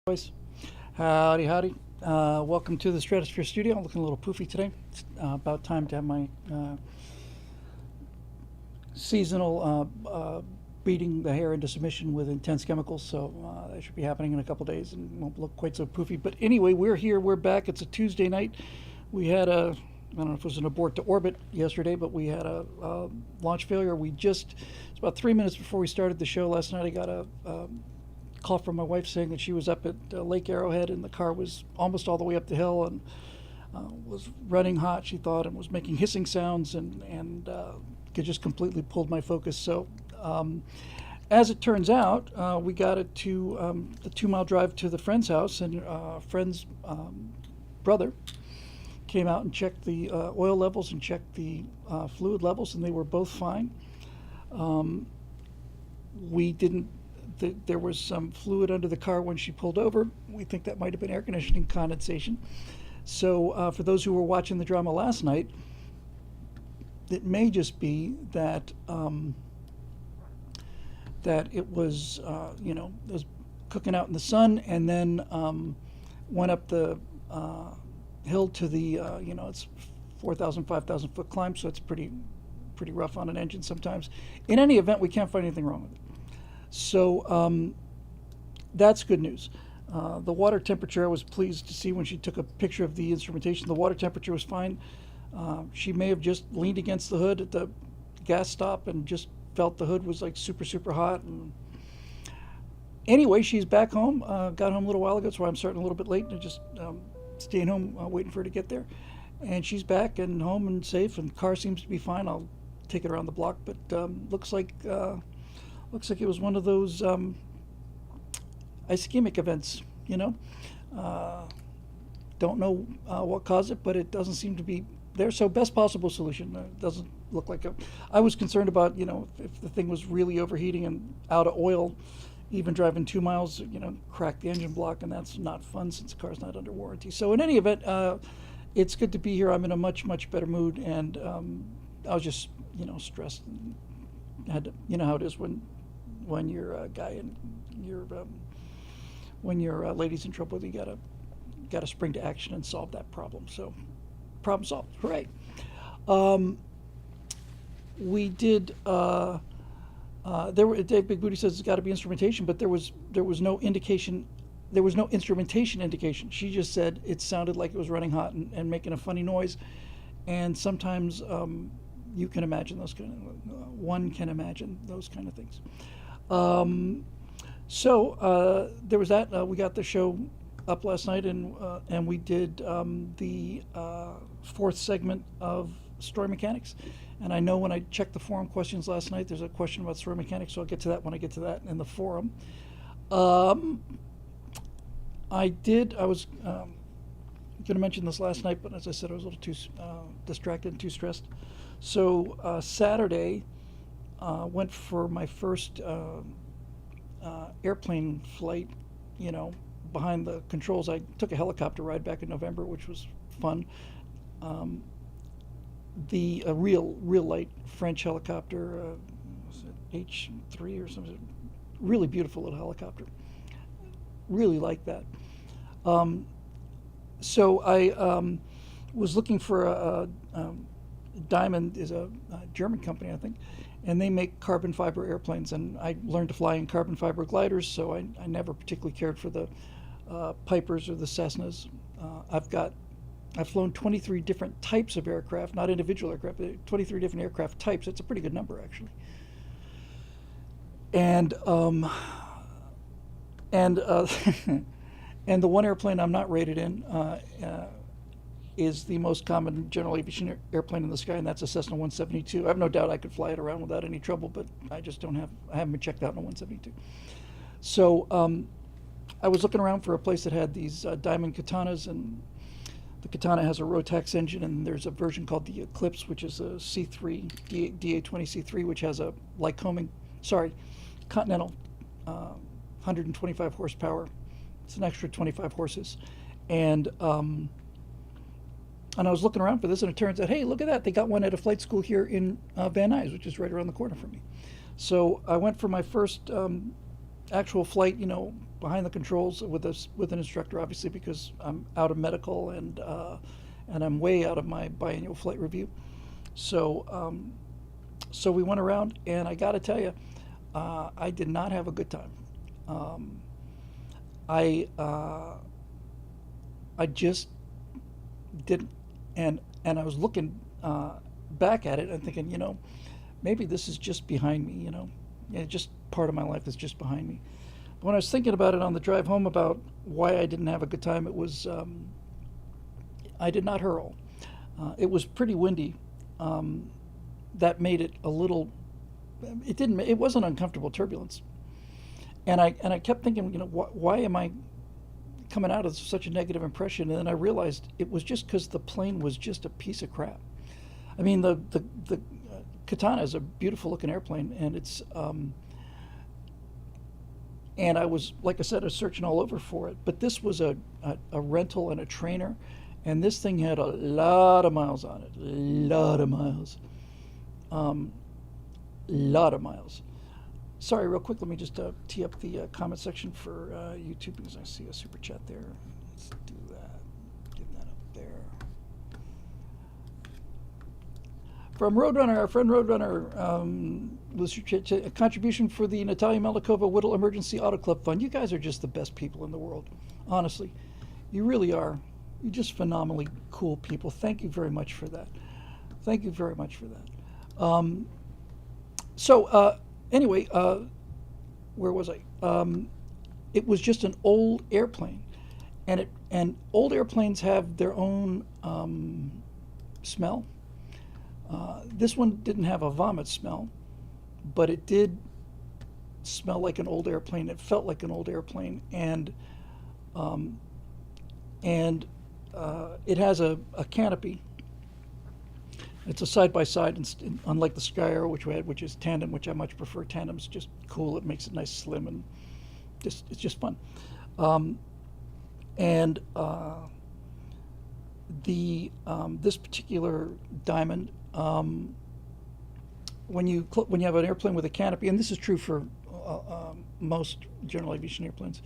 Boys. Howdy, howdy. Welcome to the Stratosphere Studio. I'm looking a little poofy today. It's about time to have my seasonal beating the hair into submission with intense chemicals. So that should be happening in a couple days and won't look quite so poofy. But anyway, we're here. We're back. It's a Tuesday night. We had I don't know if it was an abort to orbit yesterday, but we had a launch failure. It's about 3 minutes before we started the show last night. I got a call from my wife saying that she was up at Lake Arrowhead and the car was almost all the way up the hill and was running hot, she thought, and was making hissing sounds and it just completely pulled my focus. So as it turns out, we got it to the 2 mile drive to the friend's house, and friend's brother came out and checked the oil levels and checked the fluid levels, and they were both fine. There was some fluid under the car when she pulled over. We think that might have been air conditioning condensation. So for those who were watching the drama last night, it may just be that that it was it was cooking out in the sun, and then went up the hill to the it's 4,000, 5,000 foot climb, so it's pretty rough on an engine sometimes. In any event, we can't find anything wrong with it. So that's good news. The water temperature, I was pleased to see when she took a picture of the instrumentation. The water temperature was fine. She may have just leaned against the hood at the gas stop and just felt the hood was like super hot. And anyway, she's back home. Got home a little while ago. That's why I'm starting a little bit late. And just staying home, waiting for her to get there. And she's back and home and safe, and the car seems to be fine. I'll take it around the block, but looks like it was one of those ischemic events, Don't know what caused it, but it doesn't seem to be there. So best possible solution. It doesn't look like I was concerned about, if the thing was really overheating and out of oil, even driving 2 miles, crack the engine block, and that's not fun since the car's not under warranty. So in any event, it's good to be here. I'm in a much better mood, and I was just, stressed. Had to, how it is when you're a guy and when your lady's in trouble, you gotta spring to action and solve that problem. So problem solved. Hooray. We did Dave Big Booty says it's got to be instrumentation, but there was no indication. There was no instrumentation indication. She just said it sounded like it was running hot and making a funny noise. And sometimes you can imagine those one can imagine those kind of things. So there was that. We got the show up last night, and we did the fourth segment of story mechanics. And I know when I checked the forum questions last night, there's a question about story mechanics, so I'll get to that when I get to that in the forum. I was going to mention this last night, but as I said, I was a little too distracted and too stressed. So Saturday, went for my first airplane flight, behind the controls. I took a helicopter ride back in November, which was fun. The real light French helicopter, was it H3 or something? Really beautiful little helicopter. Really like that. So I was looking for a Diamond is a German company, I think, and they make carbon fiber airplanes. And I learned to fly in carbon fiber gliders, so I never particularly cared for the Pipers or the Cessnas. I've flown 23 different types of aircraft, not individual aircraft, but 23 different aircraft types. That's a pretty good number, actually. And and and the one airplane I'm not rated in is the most common general aviation airplane in the sky, and that's a Cessna 172. I have no doubt I could fly it around without any trouble, but I haven't been checked out in a 172. So I was looking around for a place that had these Diamond Katanas, and the Katana has a Rotax engine, and there's a version called the Eclipse, which is a C3, DA20 C3, which has a Continental 125 horsepower. It's an extra 25 horses. And I was looking around for this, and it turns out, hey, look at that. They got one at a flight school here in Van Nuys, which is right around the corner from me. So I went for my first actual flight, behind the controls with an instructor, obviously, because I'm out of medical and I'm way out of my biannual flight review. So so we went around, and I got to tell you, I did not have a good time. Um, I I just didn't, and I was looking back at it and thinking, maybe this is just behind me. Just part of my life is just behind me. But when I was thinking about it on the drive home about why I didn't have a good time, it was I did not hurl. It was pretty windy. That made it a little. It didn't. It wasn't uncomfortable turbulence, and I kept thinking, why am I coming out of such a negative impression? And then I realized it was just because the plane was just a piece of crap. I mean, the Katana is a beautiful looking airplane, and it's and I was, like I said, I was searching all over for it. But this was a rental and a trainer, and this thing had a lot of miles on it, lot of miles, lot of miles. Sorry, real quick, let me just tee up the comment section for YouTube because I see a super chat there. Let's do that. Get that up there. From Roadrunner, our friend Roadrunner, was a contribution for the Natalia Melikova Whittle Emergency Auto Club Fund. You guys are just the best people in the world. Honestly, you really are. You're just phenomenally cool people. Thank you very much for that. Thank you very much for that. Anyway, where was I? It was just an old airplane, and old airplanes have their own smell. This one didn't have a vomit smell, but it did smell like an old airplane. It felt like an old airplane, and it has a canopy. It's a side-by-side, unlike the Sky Arrow, which we had, which is tandem, which I much prefer. Tandem's just cool. It makes it nice, slim, and it's just fun. This particular Diamond, when you have an airplane with a canopy, and this is true for most general aviation airplanes,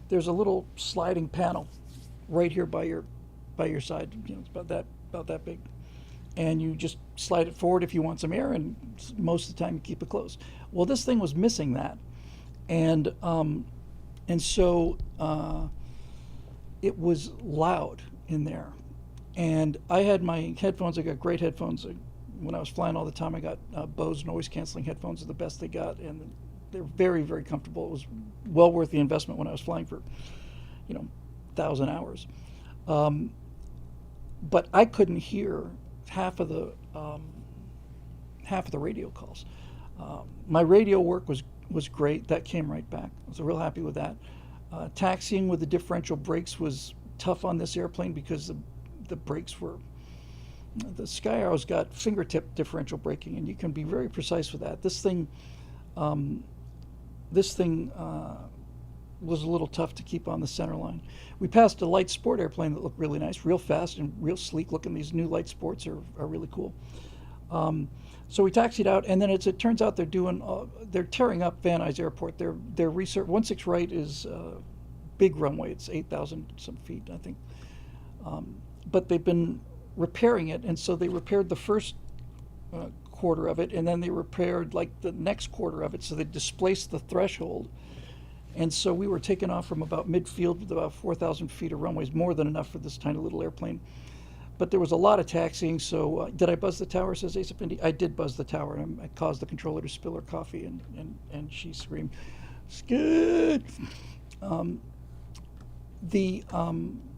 there's a little sliding panel right here by your side. It's about that big. And you just slide it forward if you want some air, and most of the time you keep it closed. Well, this thing was missing that, and so it was loud in there. And I had my headphones. I got great headphones. When I was flying all the time, I got Bose noise canceling headphones. Are the best they got, and they're very, very comfortable. It was well worth the investment when I was flying for 1,000 hours. But I couldn't hear half of the radio calls. My radio work was great. That came right back. I was real happy with that. Taxiing with the differential brakes was tough on this airplane because the brakes were. The Sky Arrow's got fingertip differential braking, and you can be very precise with that. This thing was a little tough to keep on the center line. We passed a light sport airplane that looked really nice, real fast and real sleek looking. These new light sports are really cool. So we taxied out, and then it turns out they're tearing up Van Nuys Airport. Their 16 right is big runway. It's 8,000 some feet, I think. But they've been repairing it, and so they repaired the first quarter of it, and then they repaired like the next quarter of it. So they displaced the threshold. And so we were taking off from about midfield with about 4,000 feet of runways, more than enough for this tiny little airplane. But there was a lot of taxiing, so did I buzz the tower, says Ace Effendi? I did buzz the tower, and I caused the controller to spill her coffee, and she screamed, "Skid!"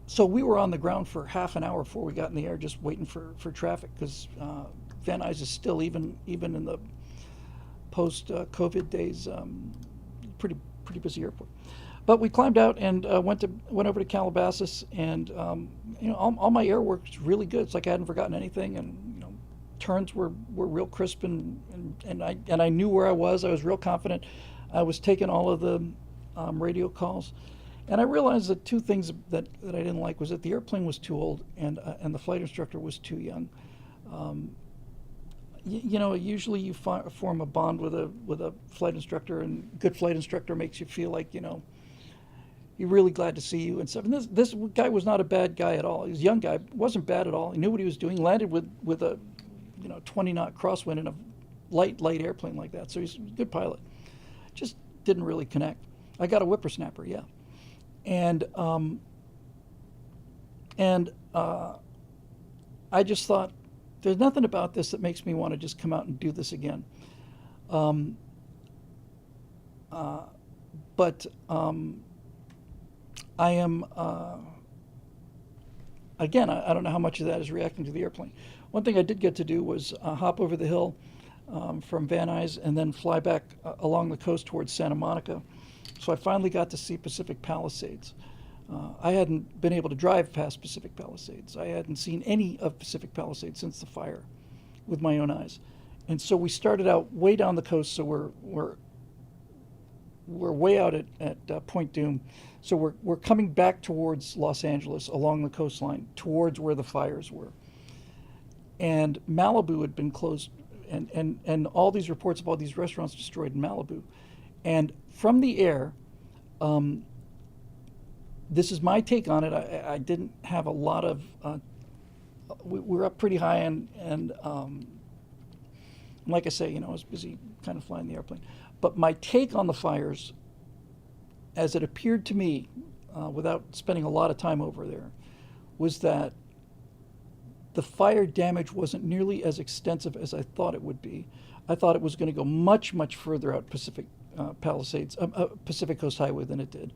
So we were on the ground for half an hour before we got in the air, just waiting for traffic, because Van Nuys is still, even in the post-COVID days, pretty busy airport. But we climbed out and went over to Calabasas, and all my air work was really good. It's like I hadn't forgotten anything, and turns were real crisp, and I knew where I was. I was real confident. I was taking all of the radio calls, and I realized that two things that I didn't like was that the airplane was too old, and the flight instructor was too young. Usually you form a bond with a flight instructor, and good flight instructor makes you feel like He really glad to see you and stuff. And this guy was not a bad guy at all. He was a young guy, wasn't bad at all. He knew what he was doing. Landed with a 20-knot crosswind in a light airplane like that. So he's a good pilot. Just didn't really connect. I got a whippersnapper, yeah. And I just thought, there's nothing about this that makes me want to just come out and do this again. But I am, again, I don't know how much of that is reacting to the airplane. One thing I did get to do was hop over the hill from Van Nuys and then fly back along the coast towards Santa Monica. So I finally got to see Pacific Palisades. I hadn't been able to drive past Pacific Palisades. I hadn't seen any of Pacific Palisades since the fire with my own eyes. And so we started out way down the coast, so we're way out at Point Dume. So we're coming back towards Los Angeles along the coastline, towards where the fires were. And Malibu had been closed, and all these reports of all these restaurants destroyed in Malibu. And from the air, this is my take on it. I didn't have a lot of, we were up pretty high, and like I say, I was busy kind of flying the airplane. But my take on the fires, as it appeared to me, without spending a lot of time over there, was that the fire damage wasn't nearly as extensive as I thought it would be. I thought it was going to go much, much further out Pacific Coast Highway than it did.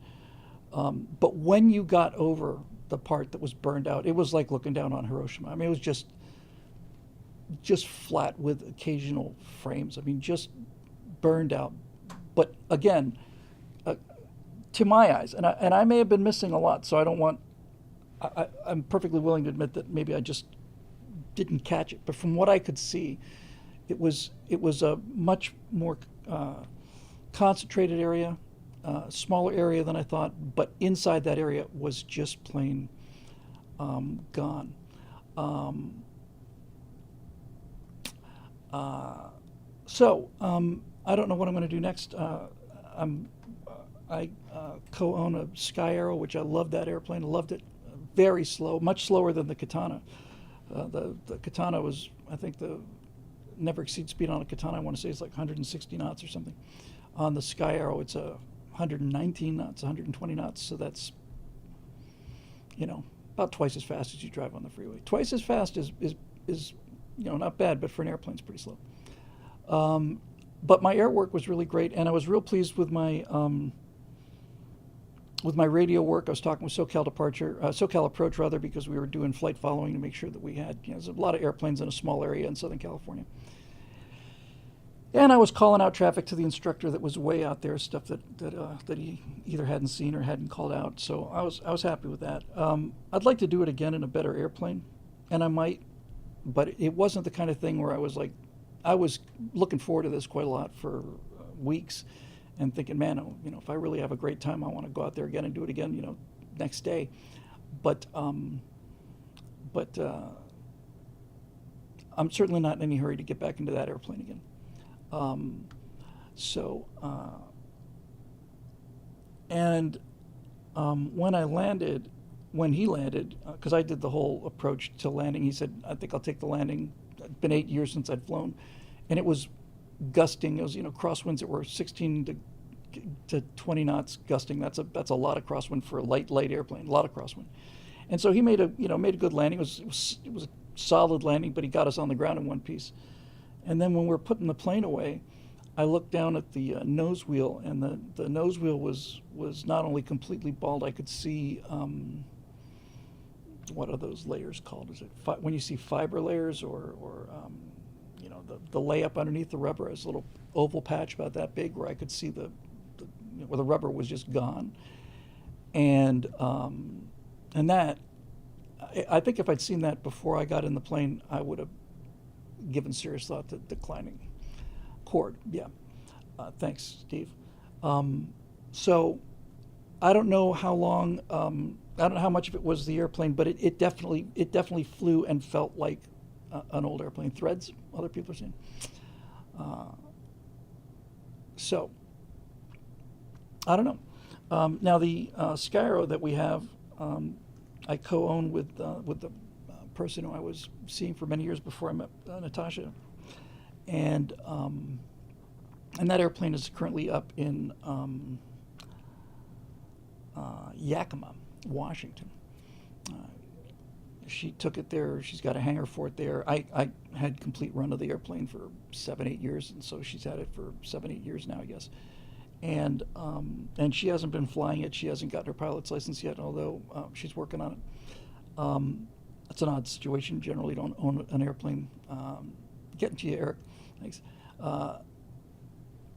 But when you got over the part that was burned out, it was like looking down on Hiroshima. I mean, it was just flat with occasional frames. I mean, just burned out. But again, to my eyes, and I may have been missing a lot, so I don't want. I'm perfectly willing to admit that maybe I just didn't catch it. But from what I could see, it was a much more concentrated area, smaller area than I thought. But inside that area was just plain gone. So I don't know what I'm going to do next. I co-own a Sky Arrow, which I loved that airplane. I loved it. Very slow, much slower than the Katana. The Katana was, I think, the never exceed speed on a Katana, I want to say, is like 160 knots or something. On the Sky Arrow, it's 119 knots, 120 knots. So that's, about twice as fast as you drive on the freeway. Twice as fast is not bad, but for an airplane, it's pretty slow. But my air work was really great, and I was real pleased with my radio work. I was talking with SoCal Approach rather, because we were doing flight following to make sure that we had, there's a lot of airplanes in a small area in Southern California. And I was calling out traffic to the instructor that was way out there, stuff that he either hadn't seen or hadn't called out. So I was happy with that. I'd like to do it again in a better airplane, and I might, but it wasn't the kind of thing where I was looking forward to this quite a lot for weeks, and thinking, man, if I really have a great time, I want to go out there again and do it again, next day. But I'm certainly not in any hurry to get back into that airplane again. When he landed, because I did the whole approach to landing, he said, I think I'll take the landing. It's been 8 years since I'd flown, and it was gusting. It was, crosswinds that were 16 to 20 knots gusting. That's a lot of crosswind for a light airplane. A lot of crosswind, and so he made a good landing. It was a solid landing, but he got us on the ground in one piece. And then when we were putting the plane away, I looked down at the nose wheel, and the nose wheel was not only completely bald. I could see what are those layers called? Is it when you see fiber layers or the layup underneath the rubber is a little oval patch about that big where I could see where the rubber was just gone. And that, I think if I'd seen that before I got in the plane, I would have given serious thought to declining cord. Yeah. Thanks, Steve. So I don't know how long, I don't know how much of it was the airplane, but it definitely flew and felt like an old airplane. Threads, other people are saying. So I don't know. Now the Skyro that we have, I co-own with the person who I was seeing for many years before I met Natasha, and that airplane is currently up in Yakima, Washington. Uh, she took it there. She's got a hangar for it there. I had complete run of the airplane for 7-8 years, and so she's had it for 7-8 years now, I guess. And she hasn't been flying it. She hasn't got her pilot's license yet, although she's working on it. It's an odd situation. Generally, don't own an airplane. Getting to you, Eric. Thanks.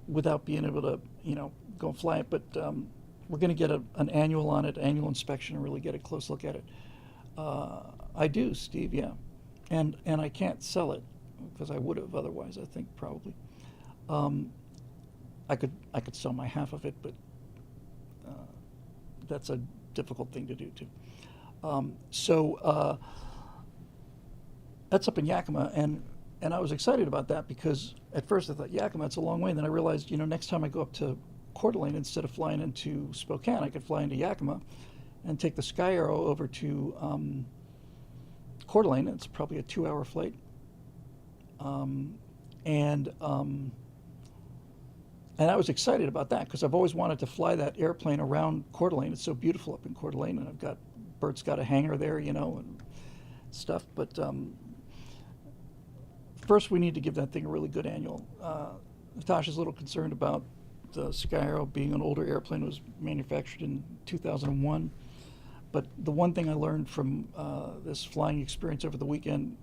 Without being able to, go and fly it, but we're going to get an annual on it, annual inspection, and really get a close look at it. I do, Steve. Yeah, and I can't sell it because I would have otherwise. I think probably. I could sell my half of it, but that's a difficult thing to do too. So that's up in Yakima, and I was excited about that because at first I thought Yakima, it's a long way, and then I realized, next time I go up to Coeur d'Alene, instead of flying into Spokane, I could fly into Yakima and take the Sky Arrow over to Coeur d'Alene. It's probably a 2-hour flight, and I was excited about that because I've always wanted to fly that airplane around Coeur d'Alene. It's so beautiful up in Coeur d'Alene, and Bert's got a hangar there, and stuff. But first, we need to give that thing a really good annual. Natasha's a little concerned about the Sky Arrow being an older airplane. It was manufactured in 2001. But the one thing I learned from this flying experience over the weekend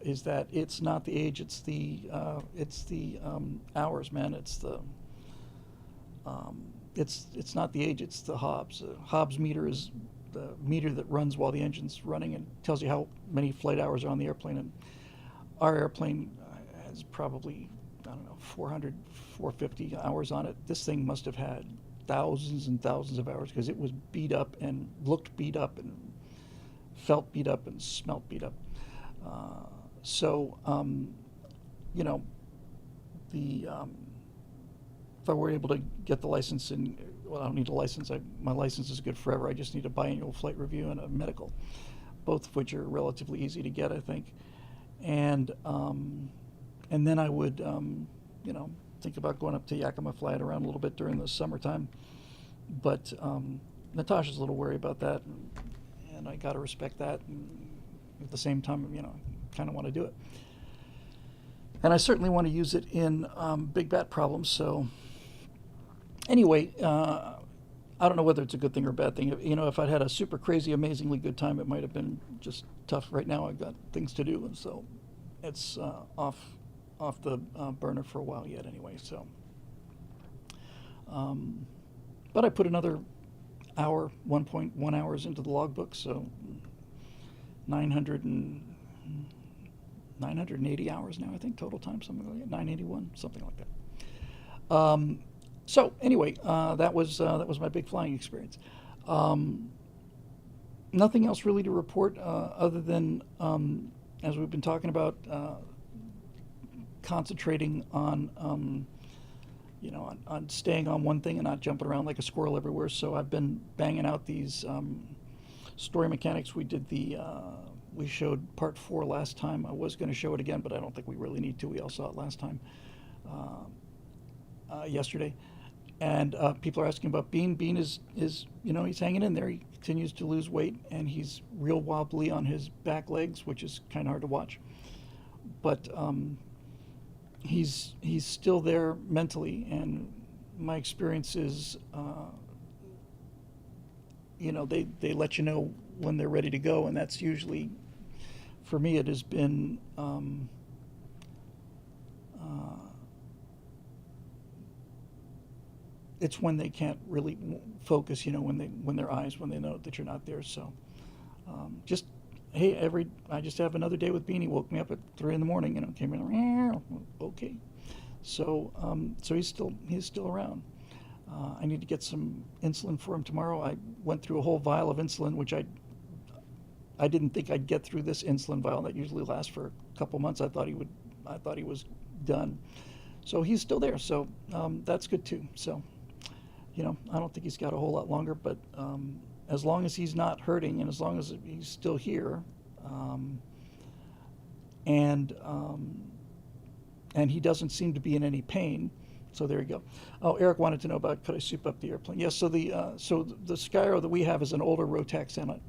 is that it's not the age, it's the hours, man. It's not the age, it's the Hobbs. Hobbs meter is the meter that runs while the engine's running and tells you how many flight hours are on the airplane. And our airplane has probably, 400, 450 hours on it. This thing must have had thousands and thousands of hours because it was beat up and looked beat up and felt beat up and smelt beat up. If I were able to get the license, I don't need a license. My license is good forever. I just need a biannual flight review and a medical, both of which are relatively easy to get, I think. And then I would, think about going up to Yakima, fly it around a little bit during the summertime. But Natasha's a little worried about that, and I got to respect that. And at the same time, I kind of want to do it. And I certainly want to use it in big bat problems. So anyway, I don't know whether it's a good thing or a bad thing. If I'd had a super crazy, amazingly good time, it might have been just tough. Right now, I've got things to do, and so it's off the burner for a while yet. Anyway, so. But I put another 1.1 hours into the logbook, so 980 hours now, I think, total time, something like that, 981, something like that. So anyway, that was my big flying experience. Nothing else really to report other than, as we've been talking about, concentrating on on staying on one thing and not jumping around like a squirrel everywhere. So I've been banging out these story mechanics. We showed part 4 last time. I was going to show it again, but I don't think we really need to. We all saw it last time, yesterday. And people are asking about Bean. Bean is he's hanging in there. He continues to lose weight, and he's real wobbly on his back legs, which is kind of hard to watch. But he's still there mentally, and my experience is, they let you know when they're ready to go, and that's usually, for me, it has been it's when they can't really focus, when their eyes, when they know that you're not there. So I just have another day with Beanie. Woke me up at 3 a.m, came in, okay. So he's still around. I need to get some insulin for him tomorrow. I went through a whole vial of insulin, which I didn't think I'd get through this insulin vial that usually lasts for a couple months. I thought he was done. So he's still there. So that's good too. So I don't think he's got a whole lot longer, but as long as he's not hurting and as long as he's still here, um, and and he doesn't seem to be in any pain. So there you go. Oh, Eric wanted to know about could I soup up the airplane? Yes. So the Skyro that we have is an older Rotax on it.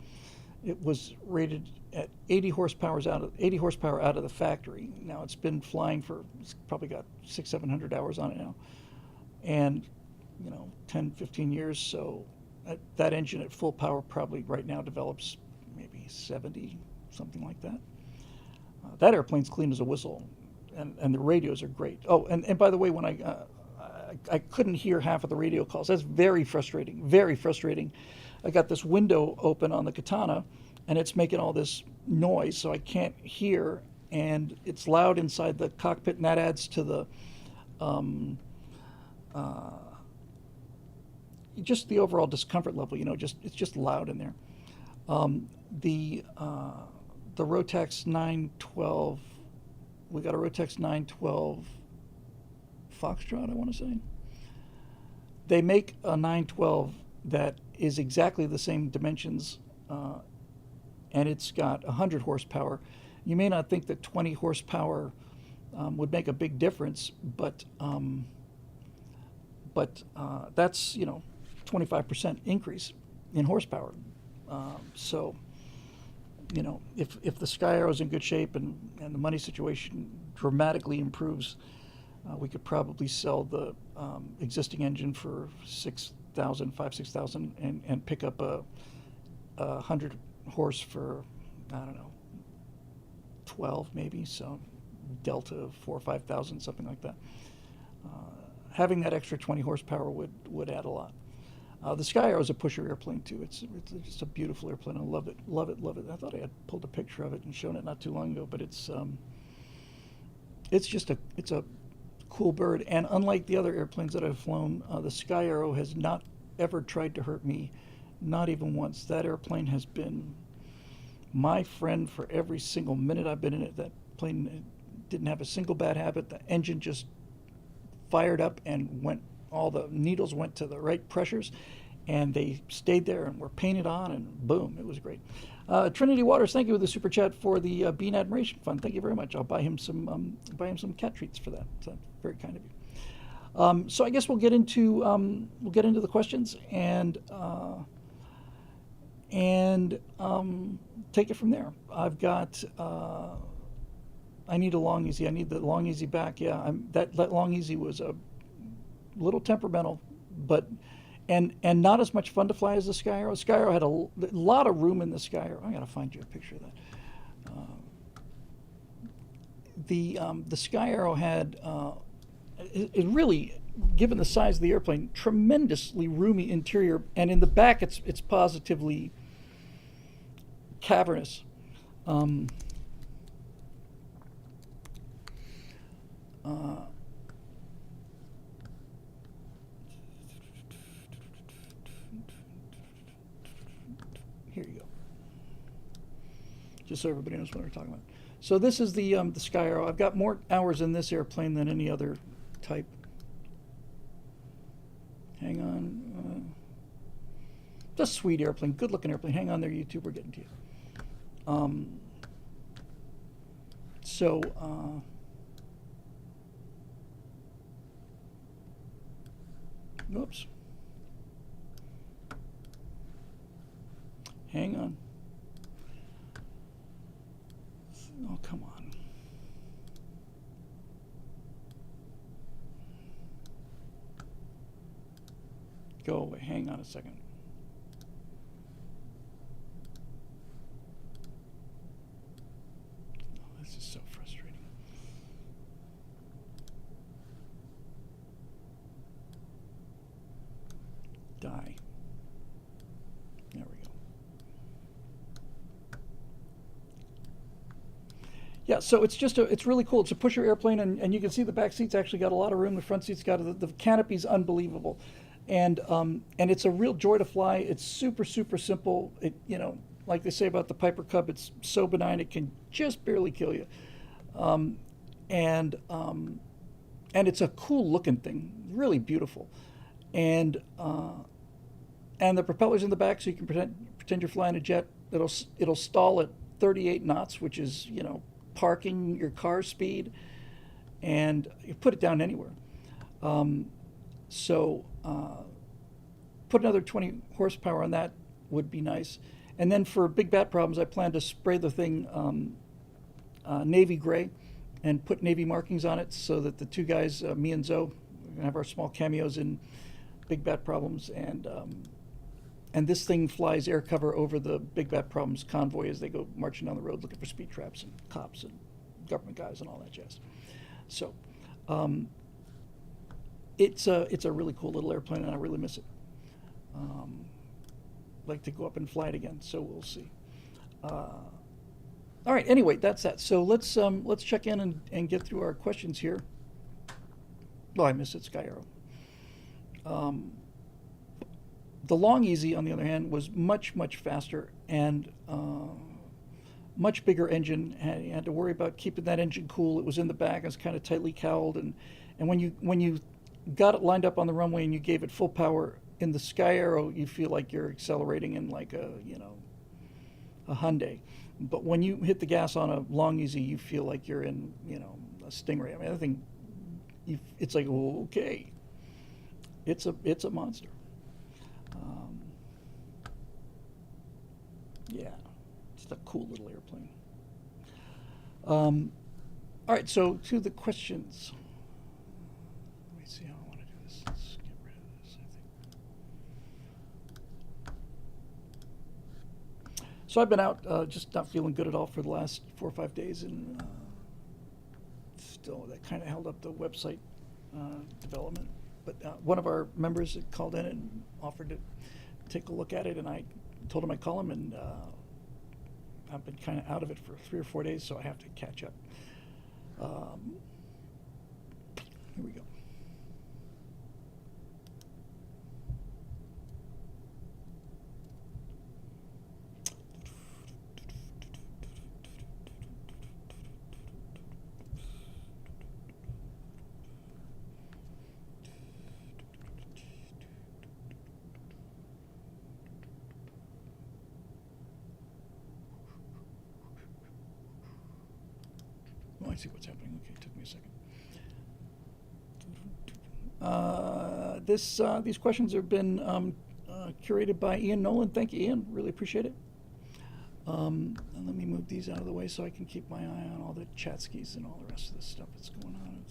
It was rated at 80 horsepower out of the factory. Now it's been flying it's probably got 600-700 hours on it now, and 10, 15 years. So that engine at full power probably right now develops maybe 70, something like that. That airplane's clean as a whistle, and the radios are great. Oh, and by the way, when I couldn't hear half of the radio calls. That's very frustrating. Very frustrating. I got this window open on the Katana, and it's making all this noise, so I can't hear, and it's loud inside the cockpit, and that adds to the just the overall discomfort level. It's just loud in there. Um, the Rotax 912. We got a Rotax 912 Foxtrot, I want to say. They make a 912 that is exactly the same dimensions, and it's got 100 horsepower. You may not think that 20 horsepower would make a big difference, but that's 25% increase in horsepower. So if the Sky Arrow is in good shape and the money situation dramatically improves, we could probably sell the existing engine for 6,000 and pick up a 100 horse for, I don't know, 12 maybe. So delta 4,000 or 5,000, something like that. Having that extra 20 horsepower would add a lot. The Sky Arrow is a pusher airplane too. It's just a beautiful airplane. I love it, love it, love it. I thought I had pulled a picture of it and shown it not too long ago, but it's a cool bird. And unlike the other airplanes that I've flown, the Sky Arrow has not ever tried to hurt me, not even once. That airplane has been my friend for every single minute I've been in it. That plane didn't have a single bad habit. The engine just fired up and all the needles went to the right pressures, and they stayed there and were painted on, and boom, it was great. Trinity Waters, thank you with the super chat for the Bean Admiration Fund. Thank you very much. I'll buy him some cat treats for that. So very kind of you. So I guess we'll get into the questions and take it from there. I've got. I need a long easy. I need the long easy back. Yeah, that long easy was a little temperamental, but and not as much fun to fly as the Sky Arrow. Sky Arrow had a lot of room in the Sky Arrow. I gotta find you a picture of that. The Sky Arrow had it really, given the size of the airplane, tremendously roomy interior, and in the back it's positively cavernous. Here you go. Just so everybody knows what we're talking about. So this is the Sky Arrow. I've got more hours in this airplane than any other type. Hang on. Just a sweet airplane, good looking airplane. Hang on there, YouTube. We're getting to you. Oops. Hang on. Oh, come on. Go away. Hang on a second. Oh, this is so frustrating. Die. There we go. Yeah, so it's really cool. It's a pusher airplane, and you can see the back seats actually got a lot of room. The front seats got the canopy's unbelievable, and it's a real joy to fly. It's super simple. It like they say about the Piper Cub, it's so benign it can just barely kill you, and it's a cool looking thing, really beautiful. and the propeller's in the back, so you can pretend you're flying a jet. It'll stall at 38 knots, which is, you know, parking your car speed, and you put it down anywhere. So put another 20 horsepower on that would be nice. And then for big bat problems, I plan to spray the thing navy gray and put navy markings on it, so that the two guys, me and Zoe, we're gonna have our small cameos in big bat problems, and this thing flies air cover over the big bat problems convoy as they go marching down the road looking for speed traps and cops and government guys and all that jazz. So it's a really cool little airplane, and I really miss it. Like to go up and fly it again, so we'll see. All right, anyway, that's that. So let's check in and get through our questions here. Oh, I missed it, Sky Arrow. The Long Easy, on the other hand, was much, much faster and much bigger engine. You had to worry about keeping that engine cool. It was in the back. It was kind of tightly cowled. And when you got it lined up on the runway and you gave it full power, in the Sky Arrow, you feel like you're accelerating in like a Hyundai. But when you hit the gas on a Long Easy, you feel like you're in, a Stingray. I mean, I think it's like, okay, it's a monster. Yeah, it's a cool little airplane. All right, so to the questions. Let me see how I want to do this. Let's get rid of this, I think. So I've been out just not feeling good at all for the last 4 or 5 days, and still that kind of held up the website development. But one of our members called in and offered to take a look at it, and I told him I'd call him, and I've been kind of out of it for 3 or 4 days, so I have to catch up. Here we go. Oh, I see what's happening. Okay, it took me a second. These questions have been curated by Ian Nolan. Thank you, Ian. Really appreciate it. And let me move these out of the way so I can keep my eye on all the chat skis and all the rest of this stuff that's going on.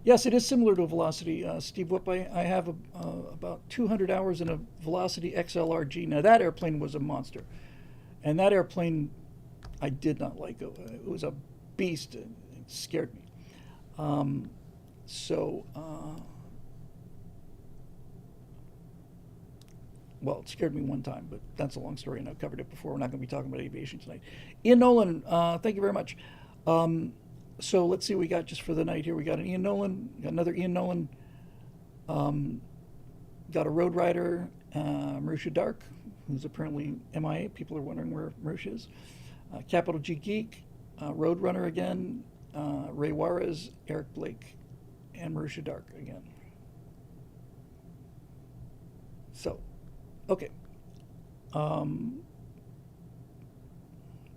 Yes, it is similar to a Velocity. Steve Whip, I have about 200 hours in a Velocity XLRG. Now, that airplane was a monster. And that airplane, I did not like. It was a beast. It scared me. Well, it scared me one time, but that's a long story, and I've covered it before. We're not going to be talking about aviation tonight. Ian Nolan, thank you very much. So let's see what we got just for the night here. We got an Ian Nolan, got another Ian Nolan, got a Road Rider, Marusha Dark, who's apparently MIA. People are wondering where Marusha is. Capital G Geek, Roadrunner again, Ray Juarez, Eric Blake, and Marusha Dark again. So, okay.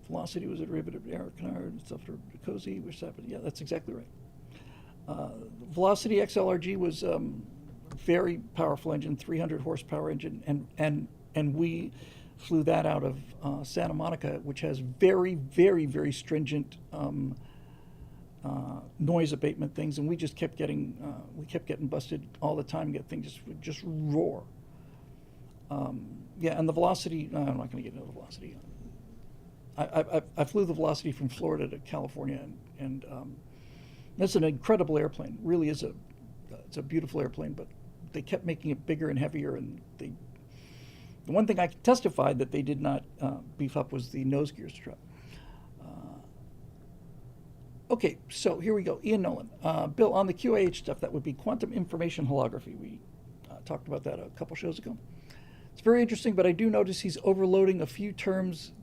Velocity was a derivative of Eric Kennard, stuff for Cozy, which happened. Yeah, that's exactly right. Velocity XLRG was very powerful engine, 300 horsepower engine, and we flew that out of Santa Monica, which has very, very, very stringent noise abatement things, and we just kept getting busted all the time. Get things just roar. Yeah, and the Velocity. I'm not going to get into the Velocity. I flew the Velocity from Florida to California, and it's an incredible airplane. Really is it's a beautiful airplane, but they kept making it bigger and heavier, and the one thing I testified that they did not beef up was the nose gear strut. Okay, so here we go. Ian Nolan. Bill, on the QAH stuff, that would be quantum information holography. We talked about that a couple shows ago. It's very interesting, but I do notice he's overloading a few terms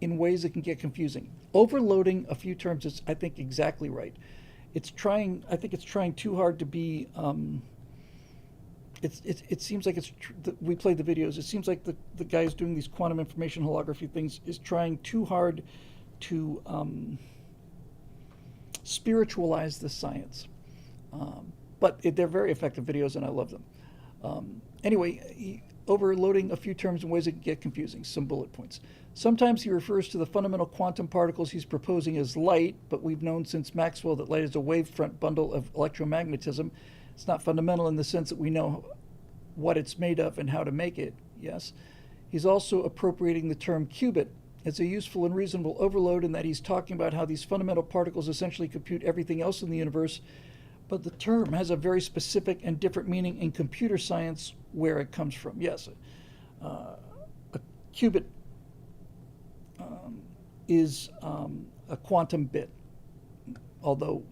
in ways that can get confusing. Overloading a few terms is, I think, exactly right. I think it's trying too hard to be it seems like we played the videos. It seems like the guy who's doing these quantum information holography things is trying too hard to spiritualize the science. But they're very effective videos, and I love them. Anyway, overloading a few terms in ways that get confusing. Some bullet points. Sometimes he refers to the fundamental quantum particles he's proposing as light, but we've known since Maxwell that light is a wavefront bundle of electromagnetism. It's not fundamental in the sense that we know what it's made of and how to make it, yes. He's also appropriating the term qubit as a useful and reasonable overload in that he's talking about how these fundamental particles essentially compute everything else in the universe, but the term has a very specific and different meaning in computer science where it comes from. Yes, a qubit is a quantum bit, although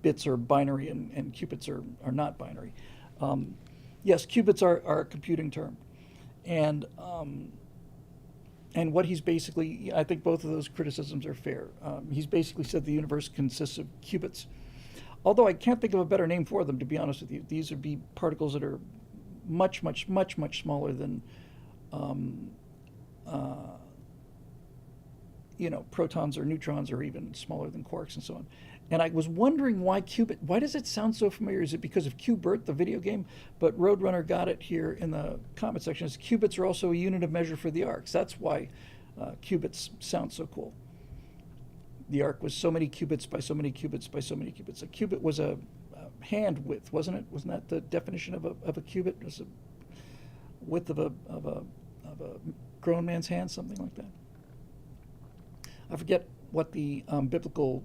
bits are binary and qubits are not binary. Yes, qubits are a computing term. And what he's basically, I think both of those criticisms are fair. He's basically said the universe consists of qubits. Although I can't think of a better name for them, to be honest with you. These would be particles that are much, much, much, much smaller than, protons or neutrons, or even smaller than quarks and so on. And I was wondering why qubit, why does it sound so familiar? Is it because of Q*bert, the video game? But Roadrunner got it here in the comment section. Is qubits are also a unit of measure for the arcs. That's why qubits sound so cool. The arc was so many qubits by so many qubits by so many qubits. A qubit was a hand width, wasn't it? Wasn't that the definition of a qubit? It was a width of a grown man's hand, something like that. I forget what the biblical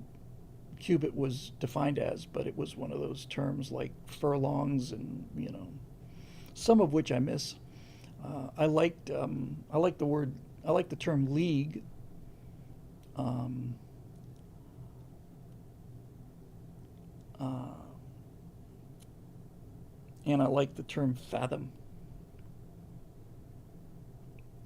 qubit was defined as, but it was one of those terms like furlongs and some of which I miss. I liked the term league. And I like the term fathom.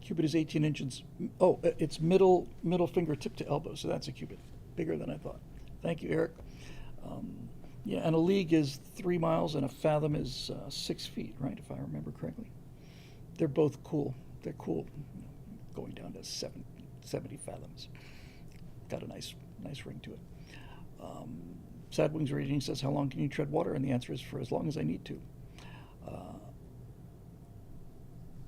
Cubit is 18 inches. Oh, it's middle fingertip to elbow, so that's a cubit. Bigger than I thought. Thank you, Eric. Yeah, and a league is 3 miles, and a fathom is 6 feet, right, if I remember correctly. They're both cool. They're cool, going down to 70 fathoms. Got a nice ring to it. Sad Wings Raging says, how long can you tread water? And the answer is for as long as I need to.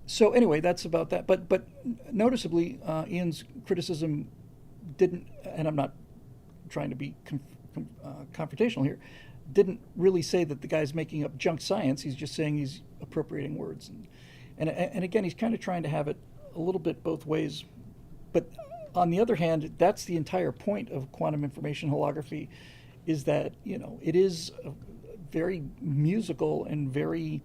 So anyway, that's about that. But noticeably, Ian's criticism didn't, and I'm not trying to be confrontational here, didn't really say that the guy's making up junk science. He's just saying he's appropriating words. And again, he's kind of trying to have it a little bit both ways. But on the other hand, that's the entire point of quantum information holography, is that, it is very musical and very...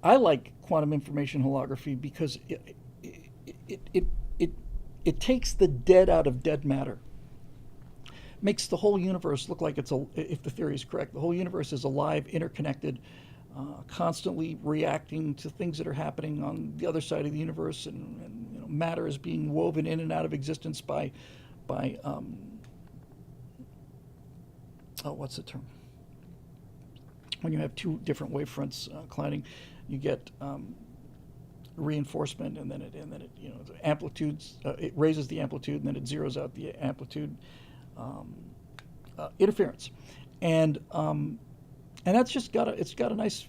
I like quantum information holography because it takes the dead out of dead matter. Makes the whole universe look like if the theory is correct, the whole universe is alive, interconnected, constantly reacting to things that are happening on the other side of the universe, and matter is being woven in and out of existence by what's the term? When you have two different wavefronts colliding, you get reinforcement, and then it the amplitudes, it raises the amplitude, and then it zeroes out the amplitude, interference, and that's just got a nice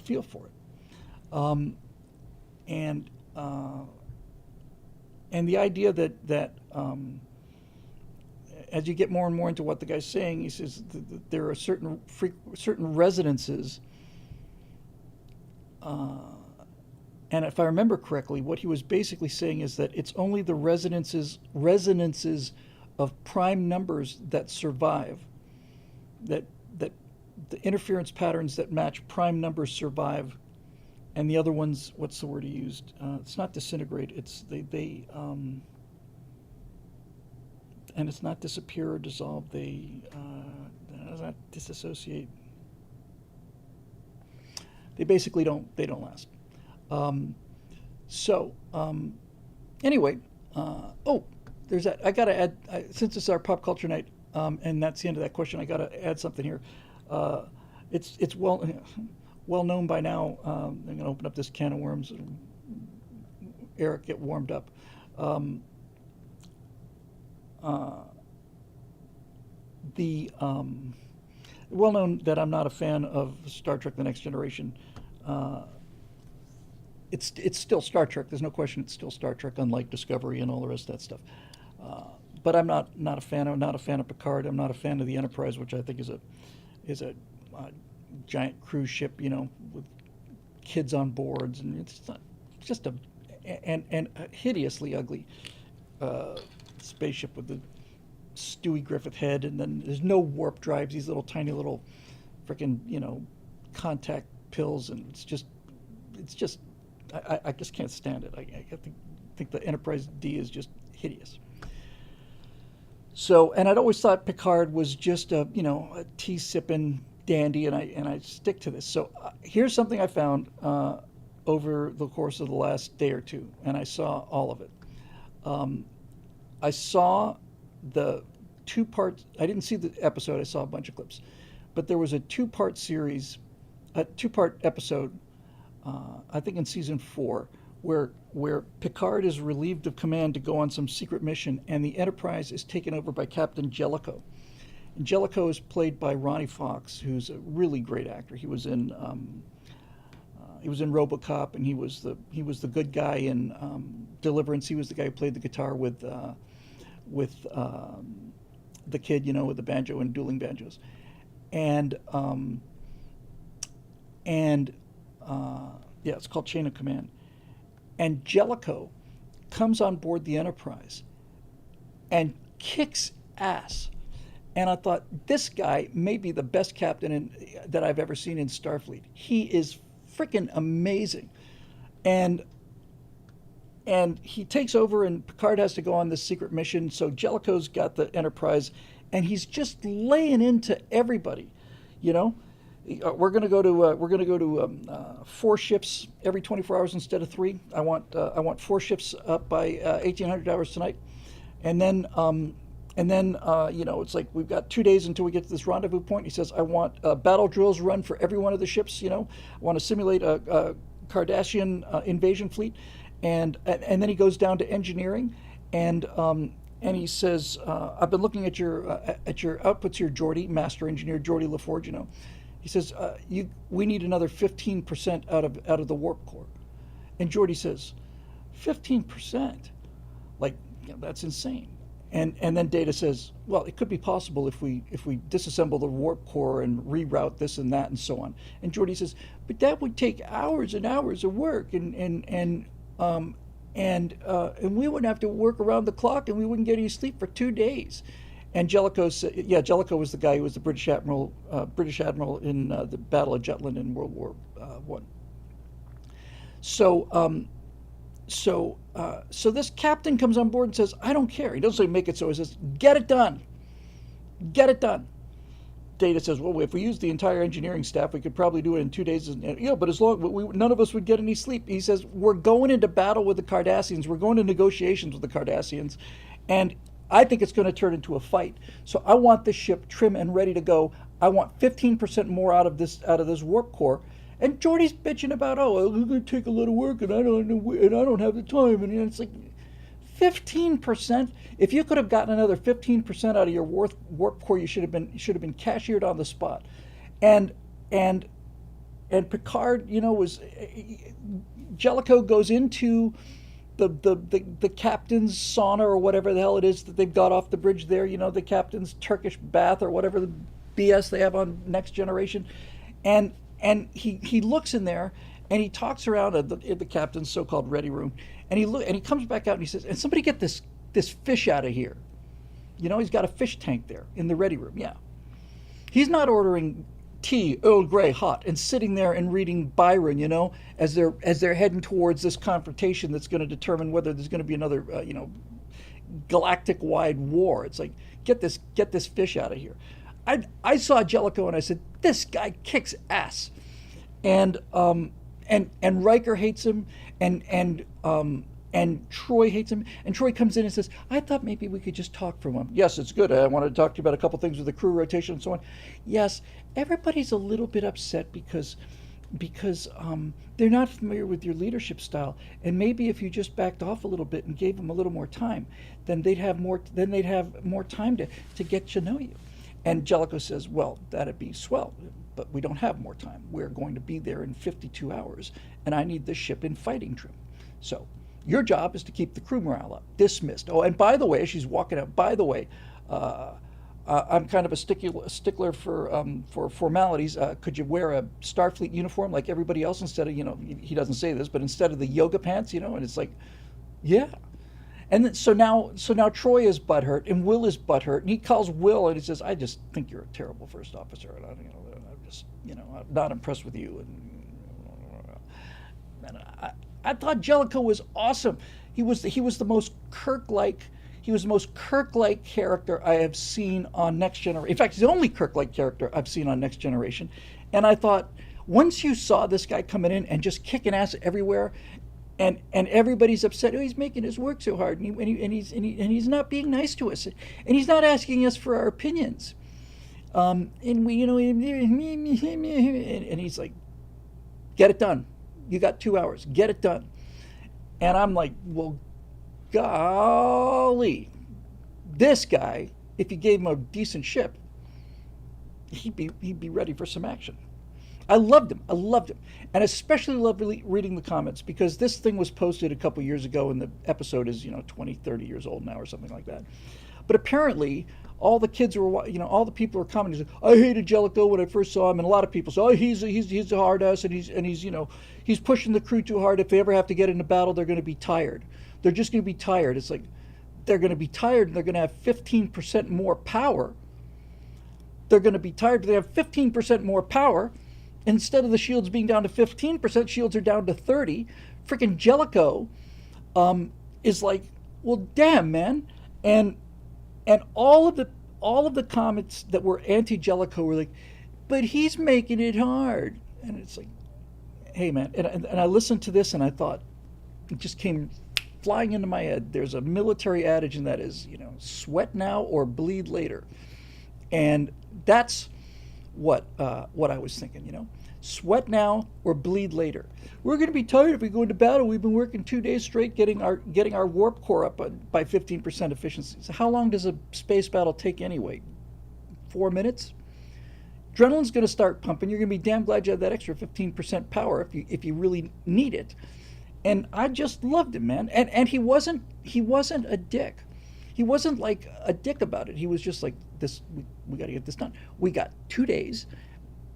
feel for it, and the idea that as you get more and more into what the guy's saying, he says that there are certain resonances. And if I remember correctly, what he was basically saying is that it's only the resonances of prime numbers that survive, that the interference patterns that match prime numbers survive, and the other ones, what's the word he used? It's not disintegrate. It's and it's not disappear or dissolve. They not disassociate. They basically don't last. Anyway, there's that. I gotta add, since it's our pop culture night, and that's the end of that question. I gotta add something here. it's well known by now. I'm going to open up this can of worms and Eric get warmed up. Um, uh, the Well known that I'm not a fan of Star Trek: The Next Generation. Uh, it's still Star Trek. There's no question. It's still Star Trek, unlike Discovery and all the rest of that stuff. Uh, but I'm not a fan. I'm not a fan of Picard. I'm not a fan of the Enterprise, which I think is a giant cruise ship, with kids on boards, and it's not, just a hideously ugly spaceship with the Stewie Griffith head, and then there's no warp drives. These little tiny little freaking contact pills, and it's just I just can't stand it. I think the Enterprise D is just hideous. So, and I'd always thought Picard was just a tea sipping dandy, and I stick to this. So here's something I found over the course of the last day or two, and I saw all of it. Um, I saw the two parts. I didn't see the episode. I saw a bunch of clips, but there was a two-part series, a two-part episode. I think in season 4, where Picard is relieved of command to go on some secret mission, and the Enterprise is taken over by Captain Jellicoe. And Jellicoe is played by Ronnie Fox, who's a really great actor. He was in RoboCop, and he was the good guy in Deliverance. He was the guy who played the guitar with the kid, with the banjo and dueling banjos, and and yeah, it's called Chain of Command. And Jellicoe comes on board the Enterprise and kicks ass. And I thought, this guy may be the best captain that I've ever seen in Starfleet. He is freaking amazing. And he takes over, and Picard has to go on this secret mission. So Jellicoe's got the Enterprise, and he's just laying into everybody. We're going to go to 4 ships every 24 hours instead of 3. I want 4 ships up by 1800 hours tonight, and then it's like we've got 2 days until we get to this rendezvous point. He says, I want battle drills run for every one of the ships. I want to simulate a Cardassian invasion fleet, and then he goes down to engineering, and he says, I've been looking at your outputs here, Geordi, master engineer Geordi LaForge. He says, we need another 15% out of the warp core. And Geordi says, 15%? Like, that's insane. And then Data says, well, it could be possible if we disassemble the warp core and reroute this and that and so on. And Geordi says, but that would take hours and hours of work, and we wouldn't have to work around the clock, and we wouldn't get any sleep for 2 days. And Jellicoe said, yeah, Jellicoe was the guy who was the British admiral in the Battle of Jutland in World War One. So this captain comes on board and says, I don't care. He doesn't say make it so. He says, get it done. Get it done. Data says, well, if we use the entire engineering staff, we could probably do it in 2 days. But as long none of us would get any sleep. He says, we're going into battle with the Cardassians. We're going to negotiations with the Cardassians, and I think it's going to turn into a fight. So I want this ship trim and ready to go. I want 15% more out of this warp core. And Geordi's bitching about, it's going to take a lot of work, and I don't have the time. And it's like, 15%. If you could have gotten another 15% out of your warp core, you should have been cashiered on the spot. And Picard, was Jellicoe goes into the captain's sauna or whatever the hell it is that they've got off the bridge there, the captain's Turkish bath or whatever the BS they have on Next Generation, and he looks in there, and he talks around in the captain's so-called ready room, and he comes back out and he says, and somebody get this fish out of here. He's got a fish tank there in the ready room. Yeah, he's not ordering tea, Earl Grey, hot, and sitting there and reading Byron, as they're heading towards this confrontation that's going to determine whether there's going to be another, galactic-wide war. It's like, get this fish out of here. I saw Jellicoe and I said, this guy kicks ass, and Riker hates him, and And Troy hates him. And Troy comes in and says, I thought maybe we could just talk for a moment. Yes, it's good. I wanted to talk to you about a couple things with the crew rotation and so on. Yes, everybody's a little bit upset because they're not familiar with your leadership style. And maybe if you just backed off a little bit and gave them a little more time, then they'd have more time to get to know you. And Jellicoe says, well, that'd be swell, but we don't have more time. We're going to be there in 52 hours, and I need the ship in fighting trim. So your job is to keep the crew morale up. Dismissed. Oh, and by the way, she's walking out. By the way, I'm kind of a stickler for formalities. Could you wear a Starfleet uniform like everybody else instead of, he doesn't say this, but instead of the yoga pants, and it's like, yeah. And then, so now Troy is butthurt and Will is butthurt, and he calls Will and he says, I just think you're a terrible first officer, and I'm just, I'm not impressed with you. And I thought Jellicoe was awesome. He was the most Kirk-like. He was the most Kirk-like character I have seen on Next Generation. In fact, he's the only Kirk-like character I've seen on Next Generation. And I thought, once you saw this guy coming in and just kicking ass everywhere, and everybody's upset, oh, he's making us work so hard, and he's not being nice to us, and he's not asking us for our opinions, and we, and he's like, get it done. You got 2 hours. Get it done. And I'm like, well, golly, this guy, if you gave him a decent ship, he'd be ready for some action. I loved him. And especially loved reading the comments, because this thing was posted a couple years ago and the episode is, 20, 30 years old now or something like that. But apparently all the kids were, all the people were commenting, I hated Jellicoe when I first saw him, and a lot of people say, oh, he's a hard ass, and he's pushing the crew too hard. If they ever have to get into battle, they're going to be tired. They're just going to be tired. It's like, they're going to be tired and they're going to have 15% more power. They're going to be tired, but they have 15% more power. Instead of the shields being down to 15%, shields are down to 30. Freaking Jellicoe is like, well, damn, man. And all of the comments that were anti-Jellicoe were like, but he's making it hard. And it's like, hey, man. And I listened to this and I thought, it just came flying into my head. There's a military adage, and that is, sweat now or bleed later. And that's what I was thinking, sweat now or bleed later. We're going to be tired if we go into battle. We've been working 2 days straight getting our warp core up by 15% efficiency. So how long does a space battle take anyway? 4 minutes? Adrenaline's going to start pumping. You're going to be damn glad you have that extra 15% power if you really need it. And I just loved him, man. And he wasn't a dick. He wasn't like a dick about it. He was just like, this, we got to get this done. We got 2 days.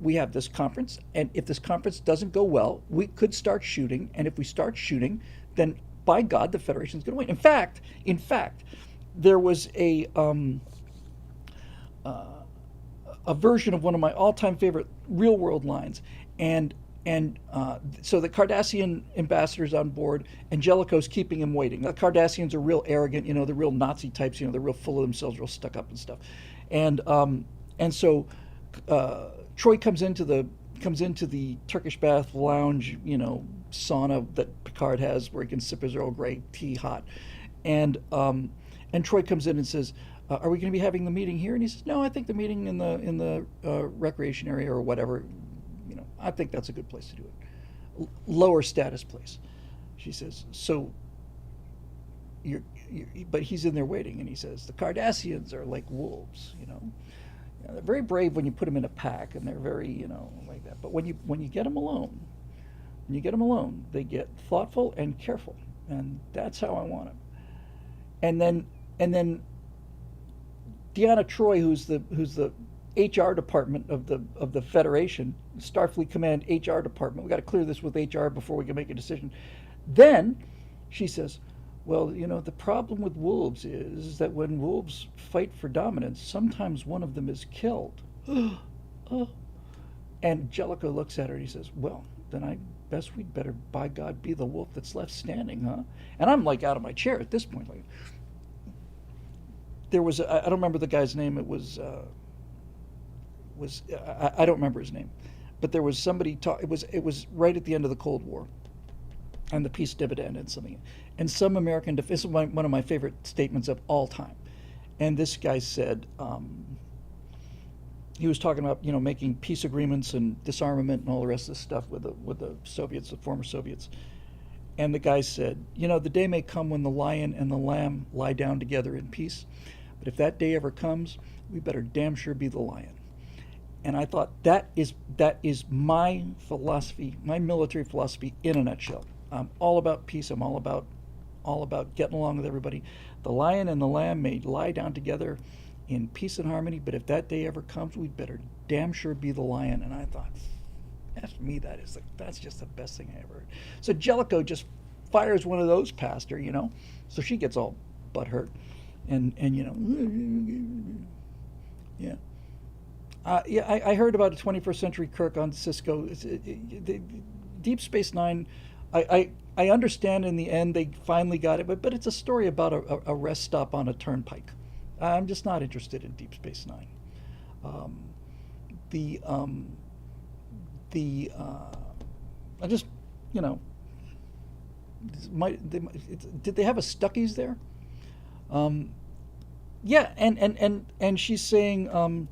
We have this conference, and if this conference doesn't go well, we could start shooting. And if we start shooting, then by God, the Federation's going to win. In fact, there was a version of one of my all-time favorite real-world lines, and so the Cardassian ambassador's on board, and Jellicoe's keeping him waiting. The Cardassians are real arrogant, the real Nazi types, they're real full of themselves, real stuck up and stuff. And so Troy comes into the Turkish bath lounge, sauna that Picard has, where he can sip his Earl Grey tea hot. And Troy comes in and says, are we going to be having the meeting here? And he says, no, I think the meeting in the recreation area or whatever, I think that's a good place to do it. Lower status place. She says, so but he's in there waiting, and he says, the Cardassians are like wolves, they're very brave when you put them in a pack, and they're very, like that. But when you get them alone, they get thoughtful and careful, and that's how I want them. And then Deanna Troi, who's the HR department of the Federation, Starfleet Command HR department. We got to clear this with HR before we can make a decision. Then she says, well, the problem with wolves is that when wolves fight for dominance, sometimes one of them is killed. Oh. And Jellicoe looks at her and he says, well, then we'd better, by God, be the wolf that's left standing, huh? And I'm like out of my chair at this point. Like, there was, I don't remember the guy's name. It was I don't remember his name, but there was somebody it was right at the end of the Cold War, and the peace dividend and something. And some American, this is one of my favorite statements of all time. And this guy said, he was talking about, making peace agreements and disarmament and all the rest of this stuff with the Soviets, the former Soviets. And the guy said, the day may come when the lion and the lamb lie down together in peace. But if that day ever comes, we better damn sure be the lion. And I thought that is my philosophy, my military philosophy in a nutshell. I'm all about peace. I'm all about getting along with everybody. The lion and the lamb may lie down together in peace and harmony, but if that day ever comes, we'd better damn sure be the lion. And I thought, that's me. That's just the best thing I ever heard. So Jellicoe just fires one of those past her, so she gets all butthurt, and yeah. I heard about a 21st Century Kirk on Cisco. Deep Space Nine, I understand in the end they finally got it, but it's a story about a rest stop on a turnpike. I'm just not interested in Deep Space Nine. I just, did they have a Stuckey's there? Yeah, and she's saying,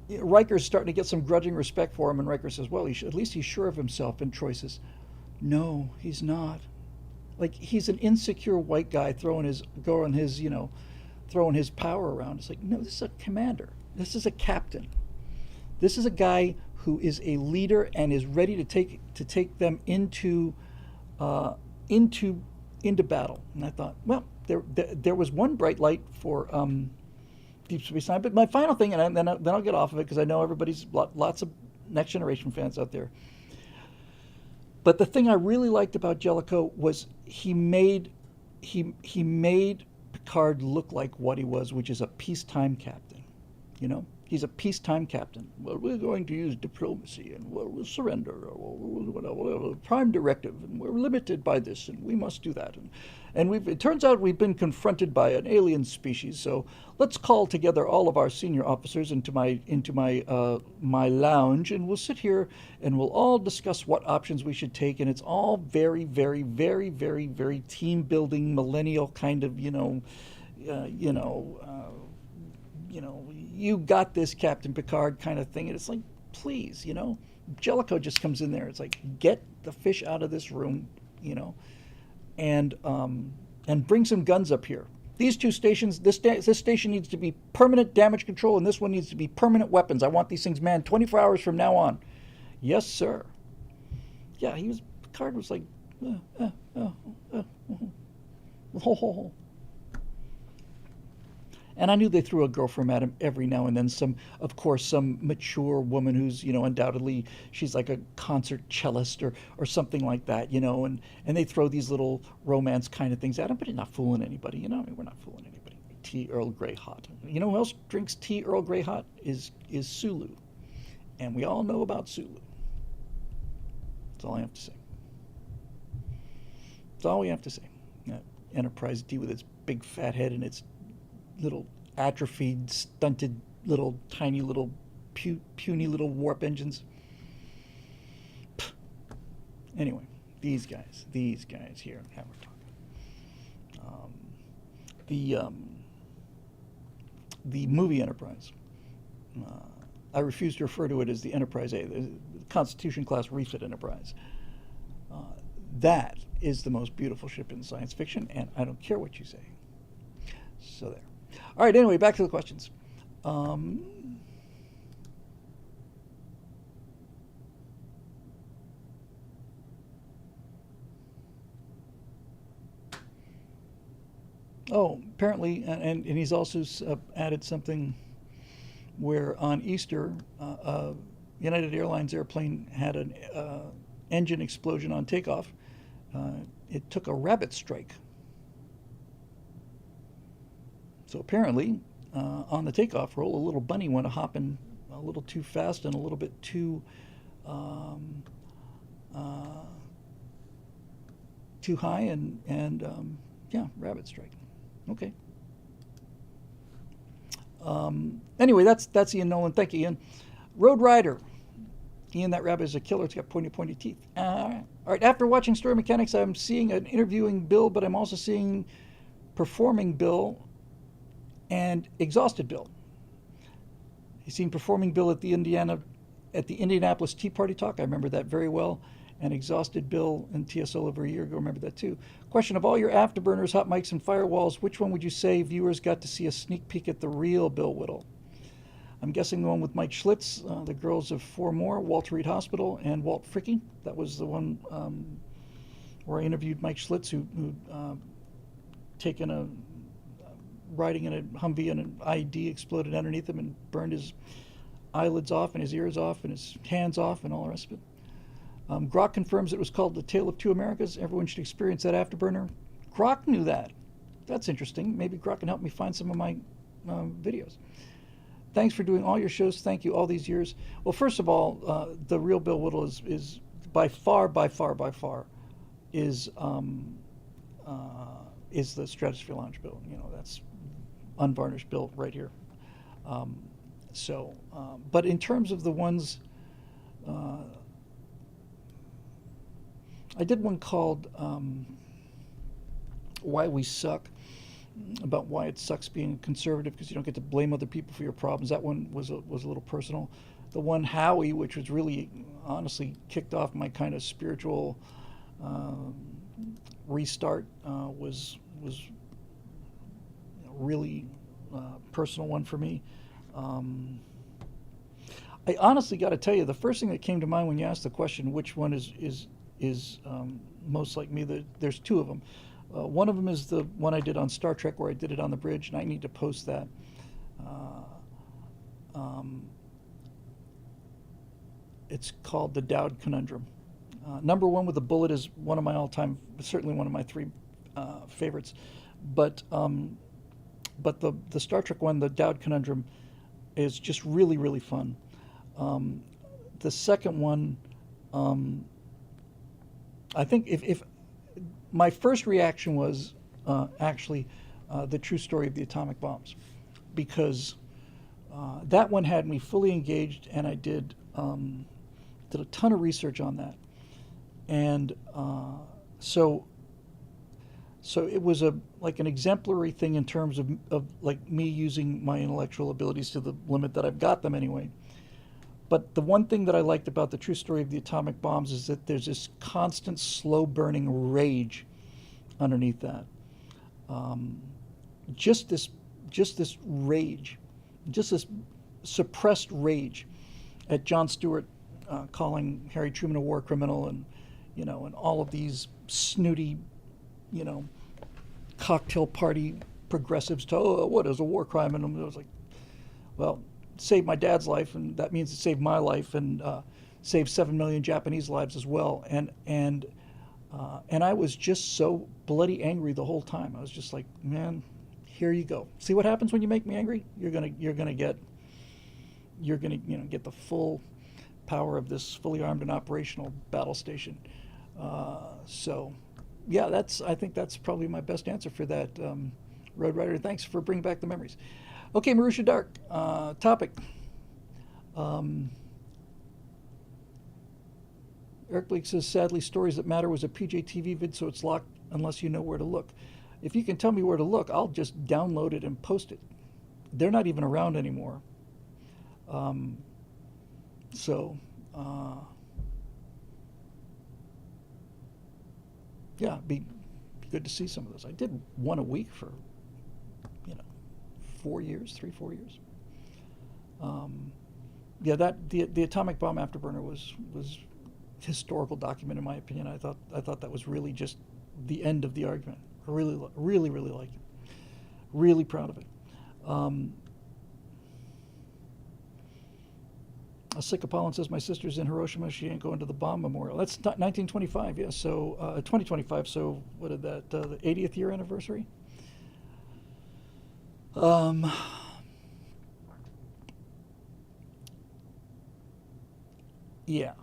Riker's starting to get some grudging respect for him, and Riker says, well, at least he's sure of himself. And Troy says, no, he's not. Like, he's an insecure white guy throwing his power around. It's like, no, this is a commander. This is a captain. This is a guy who is a leader and is ready to take them into battle. And I thought, well, there was one bright light for Deep Space Nine. But my final thing, and then I'll get off of it because I know everybody's lots of Next Generation fans out there. But the thing I really liked about Jellicoe was he made Picard look like what he was, which is a peacetime captain. He's a peacetime captain. Well, we're going to use diplomacy, and we'll surrender, or whatever, prime directive, and we're limited by this, and we must do that. And it turns out we've been confronted by an alien species, so let's call together all of our senior officers into my lounge, and we'll sit here and we'll all discuss what options we should take. And it's all very, very, very, very, very team building, millennial kind of, you got this, Captain Picard kind of thing. And it's like, please, Jellicoe just comes in there. It's like, get the fish out of this room, and bring some guns up here. These two stations, this station needs to be permanent damage control, and this one needs to be permanent weapons. I want these things manned 24 hours from now on. Yes, sir. Yeah, Picard was like, And I knew they threw a girlfriend at him every now and then. Some mature woman who's, undoubtedly she's like a concert cellist or something like that, and they throw these little romance kind of things at him, but he's not fooling anybody, we're not fooling anybody. Tea Earl Grey hot. You know who else drinks tea Earl Grey hot? Is Sulu. And we all know about Sulu. That's all I have to say. That's all we have to say. Enterprise D with its big fat head and its little atrophied, stunted, little tiny little puny little warp engines. Anyway, these guys here, how we're talking. The movie Enterprise. I refuse to refer to it as the Enterprise A, the Constitution class refit Enterprise. That is the most beautiful ship in science fiction, and I don't care what you say. So there. All right, anyway, back to the questions. Apparently, and he's also added something where on Easter, United Airlines airplane had an engine explosion on takeoff. It took a rabbit strike. So apparently, on the takeoff roll, a little bunny went hopping a little too fast and a little bit too high, and rabbit strike. Okay. Anyway, that's Ian Nolan. Thank you, Ian. Road Rider. Ian, that rabbit is a killer. It's got pointy teeth. All right. All right, after watching Story Mechanics, I'm seeing an interviewing Bill, but I'm also seeing performing Bill and exhausted Bill. He's seen performing Bill at the Indianapolis Tea Party talk. I remember that very well. And exhausted Bill in TSL over a year ago. Remember that too. Question: of all your afterburners, hot mics, and firewalls, which one would you say viewers got to see a sneak peek at the real Bill Whittle? I'm guessing the one with Mike Schlitz, The Girls of Four More, Walter Reed Hospital, and Walt Fricke. That was the one where I interviewed Mike Schlitz, who'd taken a riding in a Humvee and an IED exploded underneath him and burned his eyelids off and his ears off and his hands off and all the rest of it. Grok confirms it was called The Tale of Two Americas. Everyone should experience that afterburner. Grok knew that. That's interesting. Maybe Grok can help me find some of my videos. Thanks for doing all your shows. Thank you all these years. Well, first of all, the real Bill Whittle is by far, is the Stratosphere Lounge Bill. You know, that's unvarnished Bill right here. But in terms of the ones, I did one called Why We Suck, about why it sucks being conservative because you don't get to blame other people for your problems. That one was a little personal. The one Howie, which was really honestly kicked off my kind of spiritual restart, was really personal one for me. I honestly got to tell you, the first thing that came to mind when you asked the question, which one is most like me, there's two of them. One of them is the one I did on Star Trek where I did it on the bridge, and I need to post that. It's called The Dowd Conundrum. Number one with a bullet is one of my all-time, certainly one of my three favorites. But the Star Trek one, The Dowd Conundrum, is just really, really fun. The second one, I think if my first reaction was actually the true story of the atomic bombs, because that one had me fully engaged, and I did a ton of research on that, and so it was like an exemplary thing in terms of like me using my intellectual abilities to the limit that I've got them anyway. But the one thing that I liked about the true story of the atomic bombs is that there's this constant, slow-burning rage underneath that. Just this rage, just this suppressed rage at Jon Stewart calling Harry Truman a war criminal, and and all of these snooty, cocktail party progressives to, oh, what is a war crime? And I was like, well, saved my dad's life, and that means it saved my life, and saved 7 million Japanese lives as well. And I was just so bloody angry the whole time. I was just like, man, here you go. See what happens when you make me angry? You're gonna get the full power of this fully armed and operational battle station. Yeah, I think that's probably my best answer for that, Road Rider. Thanks for bringing back the memories. Okay, Marusha Dark, topic. Eric Blake says, sadly, Stories That Matter was a PJTV vid, so it's locked unless you know where to look. If you can tell me where to look, I'll just download it and post it. They're not even around anymore. Yeah, it'd be good to see some of those. I did one a week for 4 years, 3-4 years. Yeah, the atomic bomb afterburner was historical document in my opinion. I thought that was really just the end of the argument. I really like it. Really proud of it. Sycopolin says, my sister's in Hiroshima. She ain't going to the bomb memorial. That's 1925, yeah. So 2025. So what did that? The 80th year anniversary. Yeah.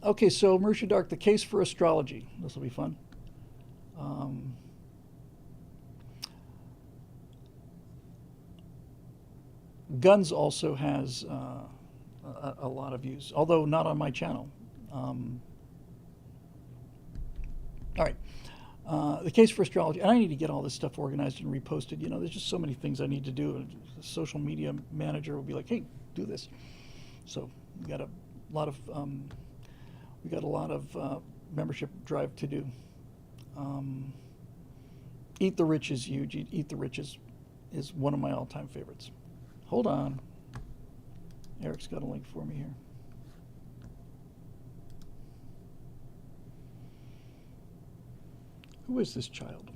Okay, so Marusha Dark, the case for astrology. This will be fun. Guns also has a lot of views, although not on my channel. All right. The case for astrology, and I need to get all this stuff organized and reposted. You know, there's just so many things I need to do. The social media manager will be like, "Hey, do this." So we got a lot of membership drive to do. Eat the Rich is huge. Eat the Rich is one of my all-time favorites. Hold on, Eric's got a link for me here. Who is this child?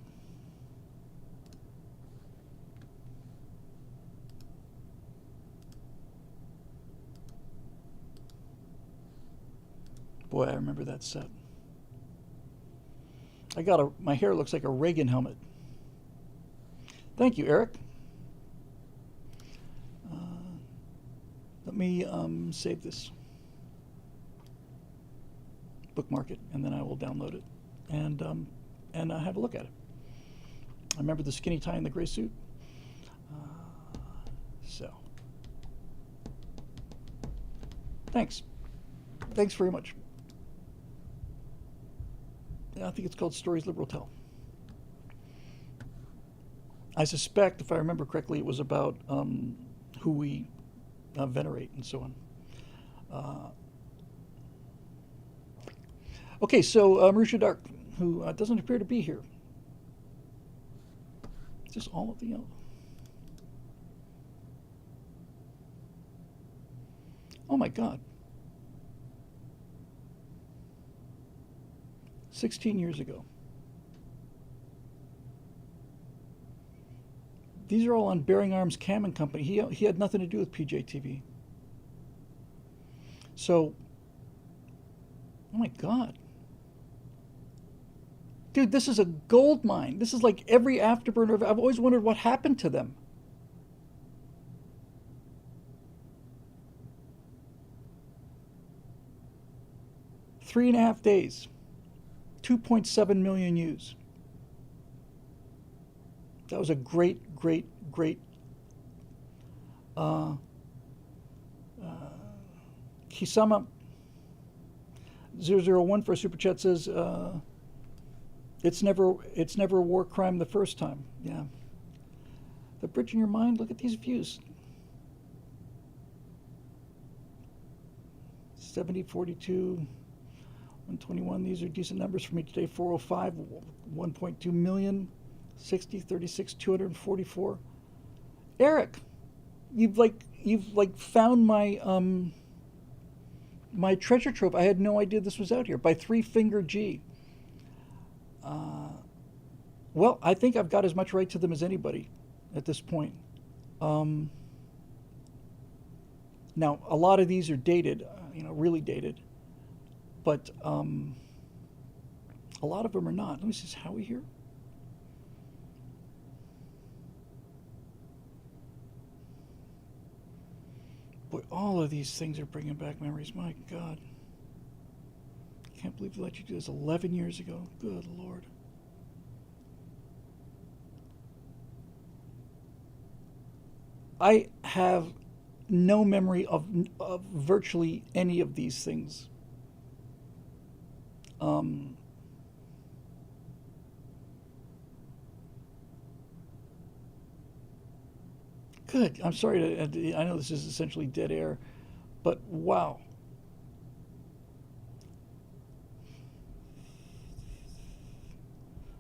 Boy, I remember that set. My hair looks like a Reagan helmet. Thank you, Eric. Let me save this, bookmark it, and then I will download it and have a look at it. I remember the skinny tie and the gray suit. So, thanks very much. I think it's called Stories Liberal Tell. I suspect, if I remember correctly, it was about who we venerate and so on. Okay, so Marusha Dark, who doesn't appear to be here. Is this all of the... Oh my God. 16 years ago. These are all on Bearing Arms Cam and Company. He had nothing to do with PJTV. So, oh my God. Dude, this is a gold mine. This is like every afterburner. I've always wondered what happened to them. Three and a half days. 2.7 million views. That was a great Kisama 001 for a super chat says it's never a war crime the first time. Yeah. The bridge in your mind, look at these views. 70, 42, 121, these are decent numbers for me today. 405, 1.2 million, 60, 36, 244. Eric, you've found my my treasure trove. I had no idea this was out here by Three Finger G. Well, I think I've got as much right to them as anybody at this point. Now, a lot of these are dated, really dated, but a lot of them are not. Let me see, is Howie here? Boy, all of these things are bringing back memories. My God. I can't believe they let you do this 11 years ago. Good Lord. I have no memory of virtually any of these things. Good. I'm sorry I know this is essentially dead air, but wow.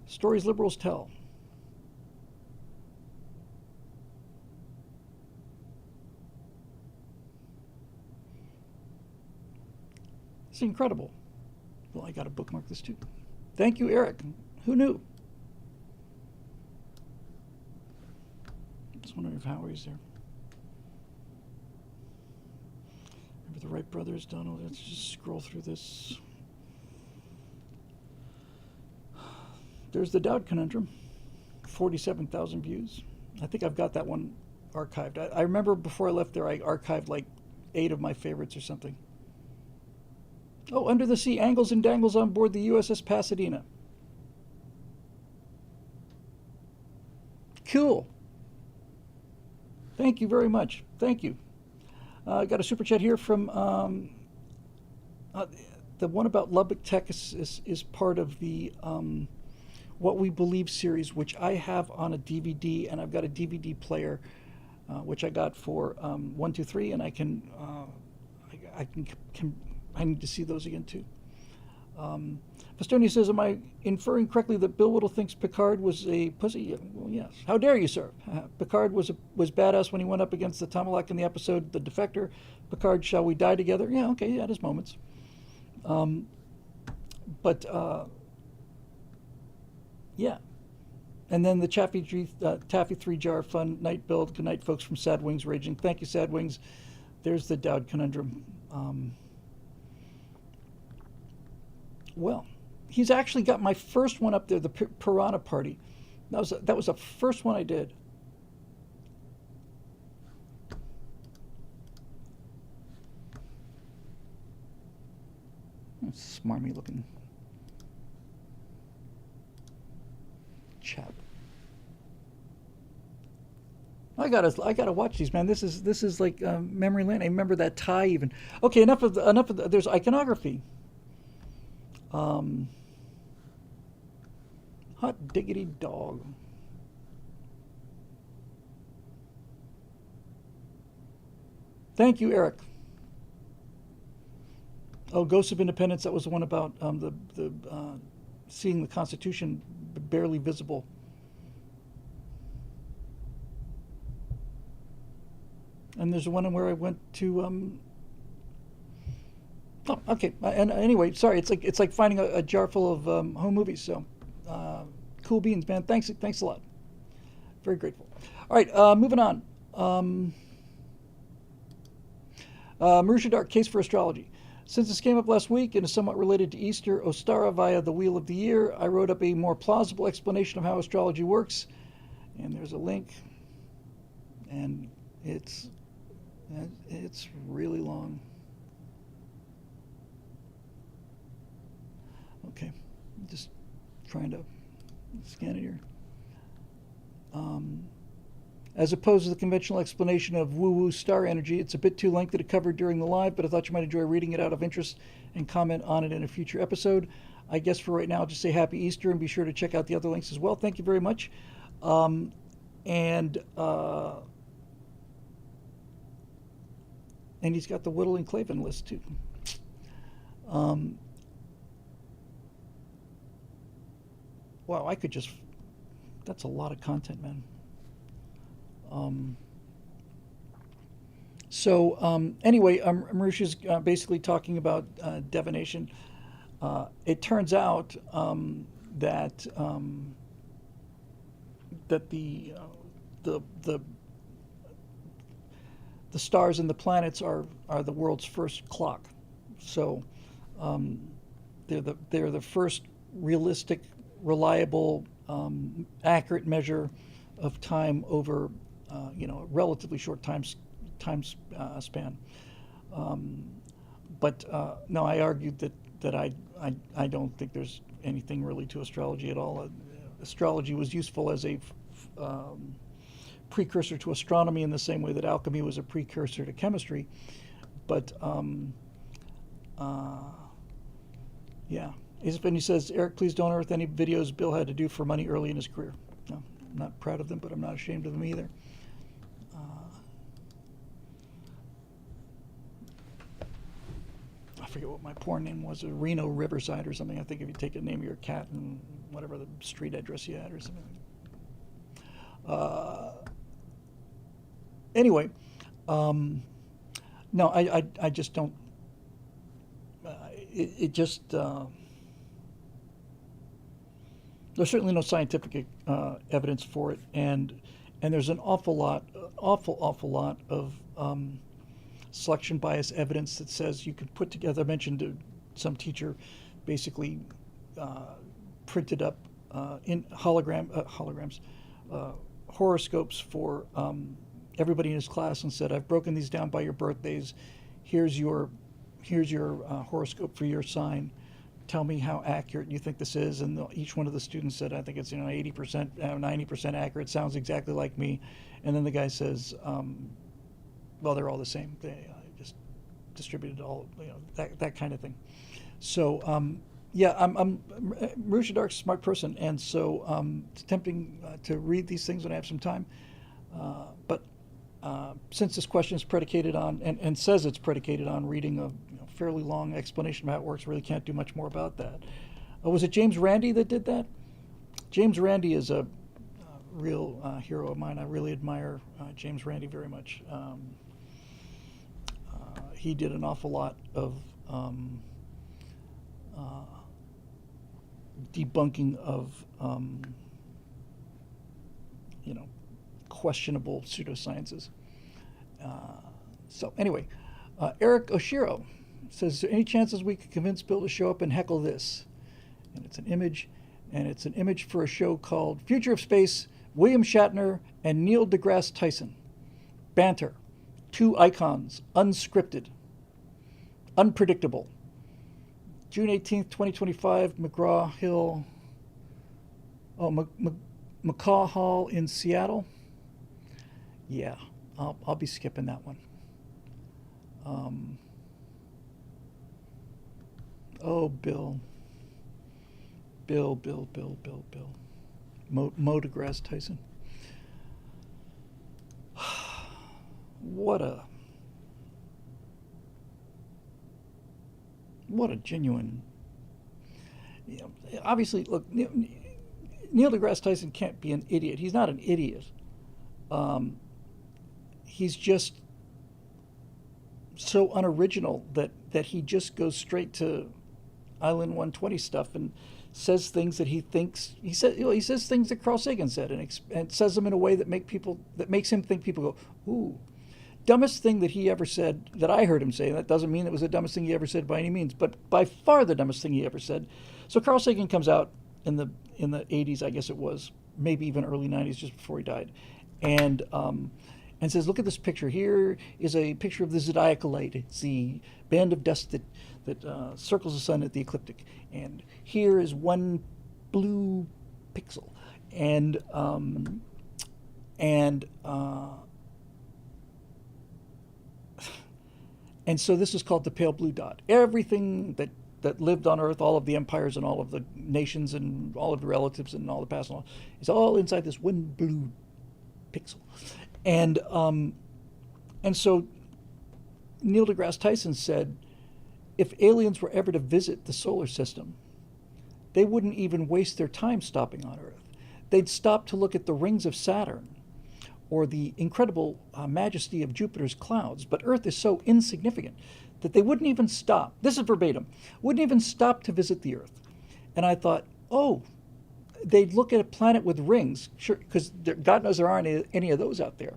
Stories liberals tell. It's incredible. Well, I got to bookmark this too. Thank you, Eric. Who knew? Just wondering if Howie's there. Remember the Wright brothers, Donald? Let's just scroll through this. There's the Dowd Conundrum. 47,000 views. I think I've got that one archived. I remember before I left there, I archived like 8 of my favorites or something. Oh, Under the Sea Angles and Dangles on board the USS Pasadena. Cool. Thank you very much. Thank you. I got a super chat here from the one about Lubbock, Texas is part of the What We Believe series, which I have on a DVD, and I've got a DVD player, which I got for 1, 2, 3, and I need to see those again too. Festonia says, am I inferring correctly that Bill Whittle thinks Picard was a pussy? Well, yes. How dare you, sir? Picard was badass when he went up against the Tamalak in the episode The Defector. Picard, shall we die together? Yeah, okay, he had his moments. But yeah. And then the Taffy 3-jar fun night build. Good night, folks from Sad Wings Raging. Thank you, Sad Wings. There's the Dowd Conundrum. Well, he's actually got my first one up there, the Piranha Party. That was the first one I did. Smarmy looking chap. I gotta watch these, man. This is like memory lane. I remember that tie even. Okay, enough of there's iconography. Hot diggity dog. Thank you, Eric. Oh, Ghosts of Independence. That was the one about the seeing the Constitution barely visible. And there's one where I went to. Oh, okay. And anyway, sorry. It's like finding a jar full of home movies. So, cool beans, man. Thanks a lot. Very grateful. All right, moving on. Marusha Dark, Case for Astrology. Since this came up last week and is somewhat related to Easter, Ostara via the Wheel of the Year, I wrote up a more plausible explanation of how astrology works. And there's a link. And it's really long. Okay, I'm just trying to scan it here. As opposed to the conventional explanation of woo-woo star energy, it's a bit too lengthy to cover during the live, but I thought you might enjoy reading it out of interest and comment on it in a future episode. I guess for right now, I'll just say Happy Easter and be sure to check out the other links as well. Thank you very much. And he's got the Whittle and Clavin list too. Wow, I could just... That's a lot of content, man. Anyway, Marusha's basically talking about divination. It turns out that the stars and the planets are the world's first clock. So they're the first realistic, reliable, accurate measure of time over a relatively short time span. But no, I argued that I don't think there's anything really to astrology at all. Astrology was useful as a precursor to astronomy in the same way that alchemy was a precursor to chemistry. But yeah. He says, Eric, please don't unearth any videos Bill had to do for money early in his career. No, I'm not proud of them, but I'm not ashamed of them either. I forget what my porn name was, Reno Riverside or something. I think if you take a name of your cat and whatever the street address you had or something. Anyway, no, I just don't. It just there's certainly no scientific evidence for it, and there's an awful lot of selection bias evidence that says you could put together. I mentioned some teacher basically printed up in holograms horoscopes for everybody in his class and said, I've broken these down by your birthdays. Here's your horoscope for your sign. Tell me how accurate you think this is. And each one of the students said, I think it's 80%, 90% accurate. Sounds exactly like me. And then the guy says, well, they're all the same. They just distributed all, that kind of thing. So yeah, Marusha Dark's a smart person, and so it's tempting to read these things when I have some time. But since this question is predicated on, and says it's predicated on reading a fairly long explanation of how it works, really can't do much more about that. Was it James Randi that did that? James Randi is a real hero of mine. I really admire James Randi very much. He did an awful lot of debunking of questionable pseudosciences. So anyway, Eric Oshiro says, is there any chances we could convince Bill to show up and heckle this? And it's an image, and it's an image for a show called Future of Space, William Shatner and Neil deGrasse Tyson. Banter. Two icons. Unscripted. Unpredictable. June 18th, 2025, McGraw-Hill. McCaw Hall in Seattle. Yeah, I'll be skipping that one. Oh, Bill. Bill. Mo deGrasse Tyson. What a genuine. Obviously, look, Neil deGrasse Tyson can't be an idiot. He's not an idiot. He's just so unoriginal that he just goes straight to Island 120 stuff and says things that he thinks he says things that Carl Sagan said and says them in a way that makes him think people go, ooh. Dumbest thing that he ever said, that I heard him say, and that doesn't mean it was the dumbest thing he ever said by any means, but by far the dumbest thing he ever said. So Carl Sagan comes out in the 80s, I guess it was, maybe even early 90s, just before he died, and says, look at this picture. Here is a picture of the Zodiacal Light. It's the band of dust that circles the sun at the ecliptic, and here is one blue pixel, and so this is called the pale blue dot. Everything that lived on Earth, all of the empires and all of the nations and all of the relatives and all the past, and all, is all inside this one blue pixel. And so Neil deGrasse Tyson said, if aliens were ever to visit the solar system, they wouldn't even waste their time stopping on Earth. They'd stop to look at the rings of Saturn or the incredible majesty of Jupiter's clouds. But Earth is so insignificant that they wouldn't even stop. This is verbatim. Wouldn't even stop to visit the Earth. And I thought, oh, they'd look at a planet with rings, sure, because God knows there aren't any of those out there.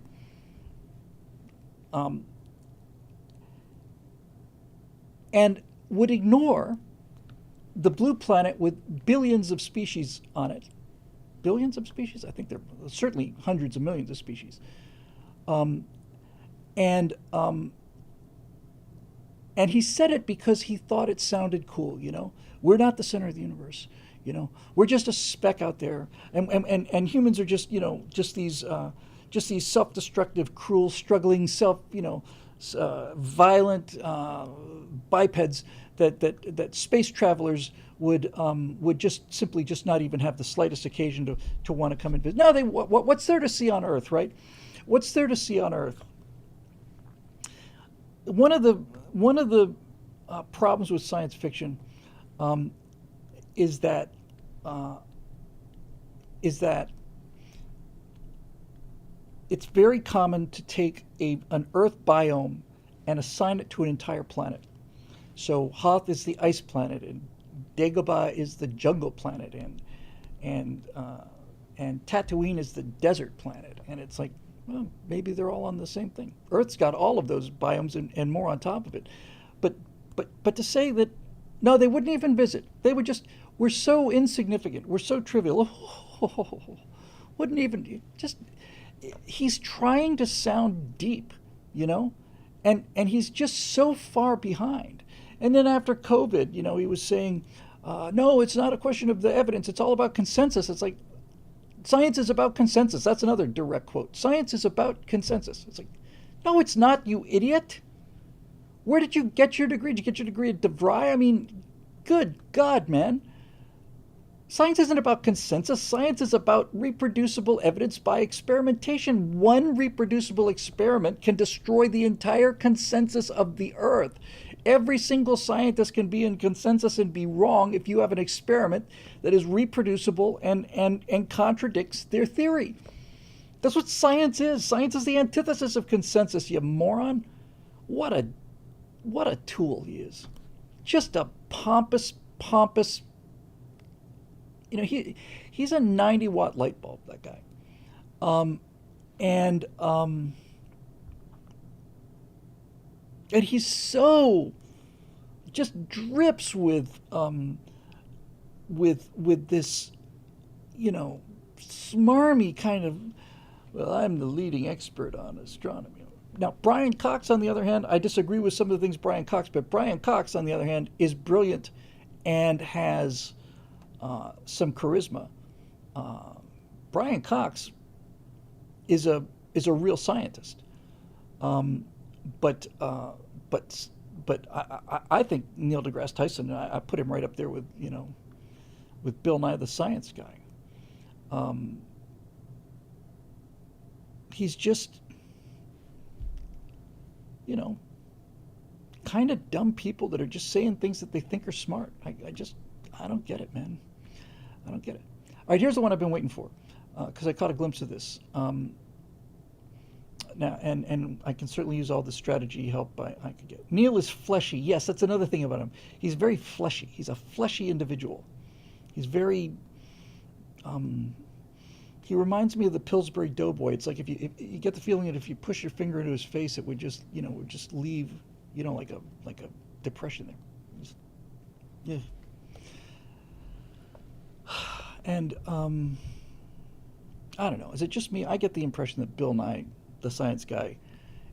And would ignore the blue planet with billions of species on it. Billions of species? I think there are certainly hundreds of millions of species. And he said it because he thought it sounded cool, We're not the center of the universe, We're just a speck out there. And humans are just, just these self-destructive, cruel, struggling, violent bipeds that space travelers would just simply just not even have the slightest occasion to want to come and visit. No, what's there to see on Earth, right? What's there to see on Earth? One of the problems with science fiction is that it's very common to take an Earth biome and assign it to an entire planet. So Hoth is the ice planet, and Dagobah is the jungle planet, and Tatooine is the desert planet. And it's like, well, maybe they're all on the same thing. Earth's got all of those biomes and more on top of it. But to say that, no, they wouldn't even visit. They would just, we're so insignificant. We're so trivial. Wouldn't even, just, he's trying to sound deep, and he's just so far behind. And then after COVID, he was saying, no, it's not a question of the evidence. It's all about consensus. It's like, science is about consensus. That's another direct quote. Science is about consensus. It's like, no, it's not, you idiot. Where did you get your degree? Did you get your degree at DeVry? I mean, Good God, man. Science isn't about consensus. Science is about reproducible evidence by experimentation. One reproducible experiment can destroy the entire consensus of the Earth. Every single scientist can be in consensus and be wrong if you have an experiment that is reproducible and contradicts their theory. That's what science is. Science is the antithesis of consensus, you moron. What a what a tool he is. Just a pompous. He's a 90-watt light bulb. That guy, and and he's so just drips with this, smarmy kind of. Well, I'm the leading expert on astronomy. Now, Brian Cox, on the other hand, I disagree with some of the things Brian Cox, but Brian Cox, on the other hand, is brilliant and has some charisma. Brian Cox is a real scientist, but I think Neil deGrasse Tyson. I put him right up there with Bill Nye the Science Guy. He's just, kind of dumb people that are just saying things that they think are smart. I don't get it, man. I don't get it. All right, here's the one I've been waiting for, because I caught a glimpse of this. Now, and I can certainly use all the strategy help I could get. Neil is fleshy. Yes, that's another thing about him. He's very fleshy. He's a fleshy individual. He's very. He reminds me of the Pillsbury Doughboy. It's like if you get the feeling that if you push your finger into his face, it would just leave like a depression there. Just, yeah. And I don't know. Is it just me? I get the impression that Bill Nye, the Science Guy,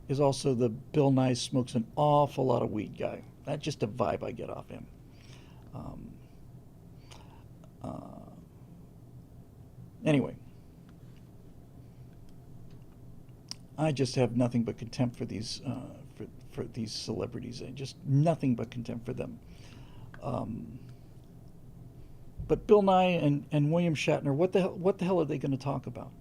is also the Bill Nye smokes an awful lot of weed guy. That's just a vibe I get off him. Anyway, I just have nothing but contempt for these for these celebrities. Just nothing but contempt for them. But Bill Nye and William Shatner, what the hell are they going to talk about?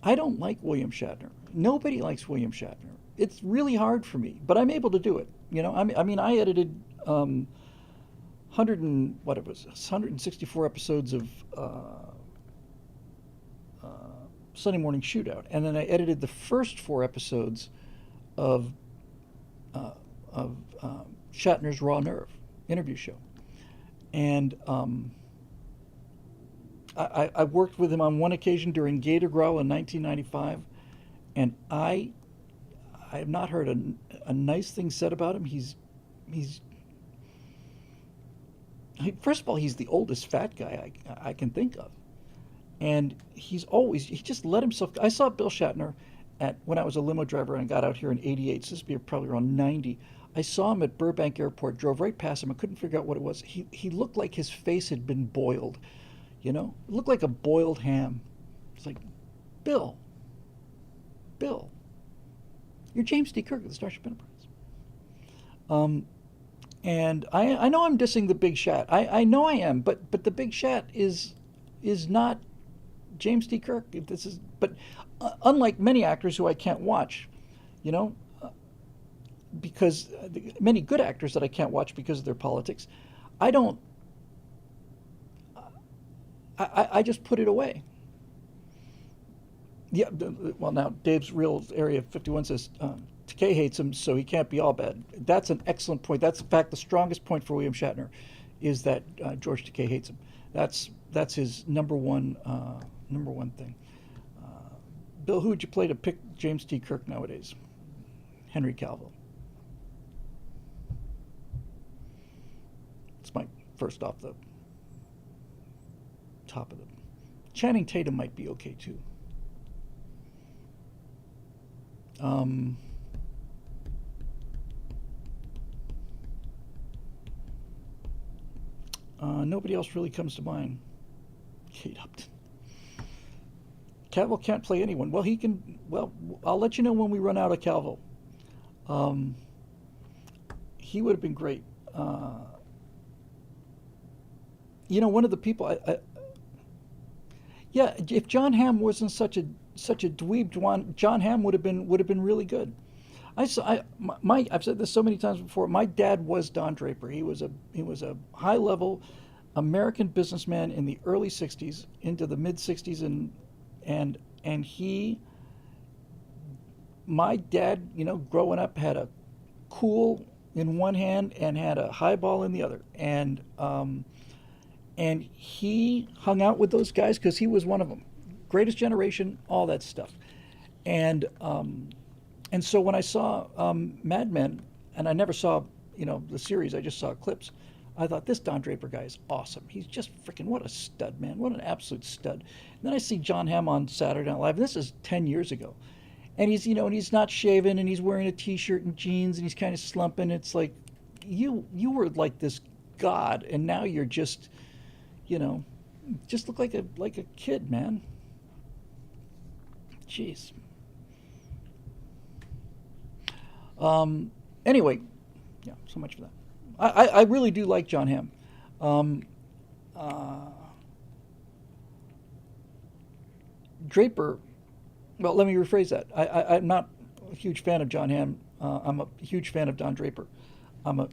I don't like William Shatner. Nobody likes William Shatner. It's really hard for me, but I'm able to do it. I edited 164 episodes of Sunday Morning Shootout, and then I edited the first 4 episodes of Shatner's Raw Nerve interview show, and I worked with him on one occasion during Gator Growl in 1995, and I have not heard a nice thing said about him. First of all, he's the oldest fat guy I can think of. And he just let himself. I saw Bill Shatner when I was a limo driver and I got out here in '88, so this would be probably around '90. I saw him at Burbank Airport, drove right past him. I couldn't figure out what it was. He looked like his face had been boiled, It looked like a boiled ham. It's like, Bill, you're James D. Kirk of the Starship Enterprise. And I know I'm dissing the Big Shat. I know I am, but the Big Shat is not James D. Kirk. But unlike many actors who I can't watch, because many good actors that I can't watch because of their politics, I just put it away. Yeah, well, now Dave's Real Area 51 says Takei hates him, so he can't be all bad. That's an excellent point. That's, in fact, the strongest point for William Shatner, is that George Takei hates him. That's his number one thing. Bill, who would you play to pick James T. Kirk nowadays? Henry Cavill. It's my first off the top of them. Channing Tatum might be okay too. Nobody else really comes to mind. Kate Upton. Cavill can't play anyone. Well, he can. Well, I'll let you know when we run out of Cavill. He would have been great. you know, one of the people, yeah, if John Hamm wasn't such a dweeb, John Hamm would have been really good. I've said this so many times before. My dad was Don Draper. He was a high level American businessman in the early '60s into the mid '60s, and my dad, you know, growing up had a cool in one hand and had a highball in the other, and he hung out with those guys because he was one of them. Greatest Generation, all that stuff, and so when I saw Mad Men, and I never saw, you know, the series, I just saw clips. I thought this Don Draper guy is awesome. He's just freaking what a stud, man! What an absolute stud. And then I see John Hamm on Saturday Night Live. And this is 10 years ago, and he's, you know, and he's not shaven, and he's wearing a T-shirt and jeans, and he's kind of slumping. It's like you were like this god, and now you're just, you know, just look like a kid, man. Jeez. Anyway, yeah, so much for that. I really do like John Hamm. Draper, well, let me rephrase that. I'm not a huge fan of John Hamm. I'm a huge fan of Don Draper. I'm a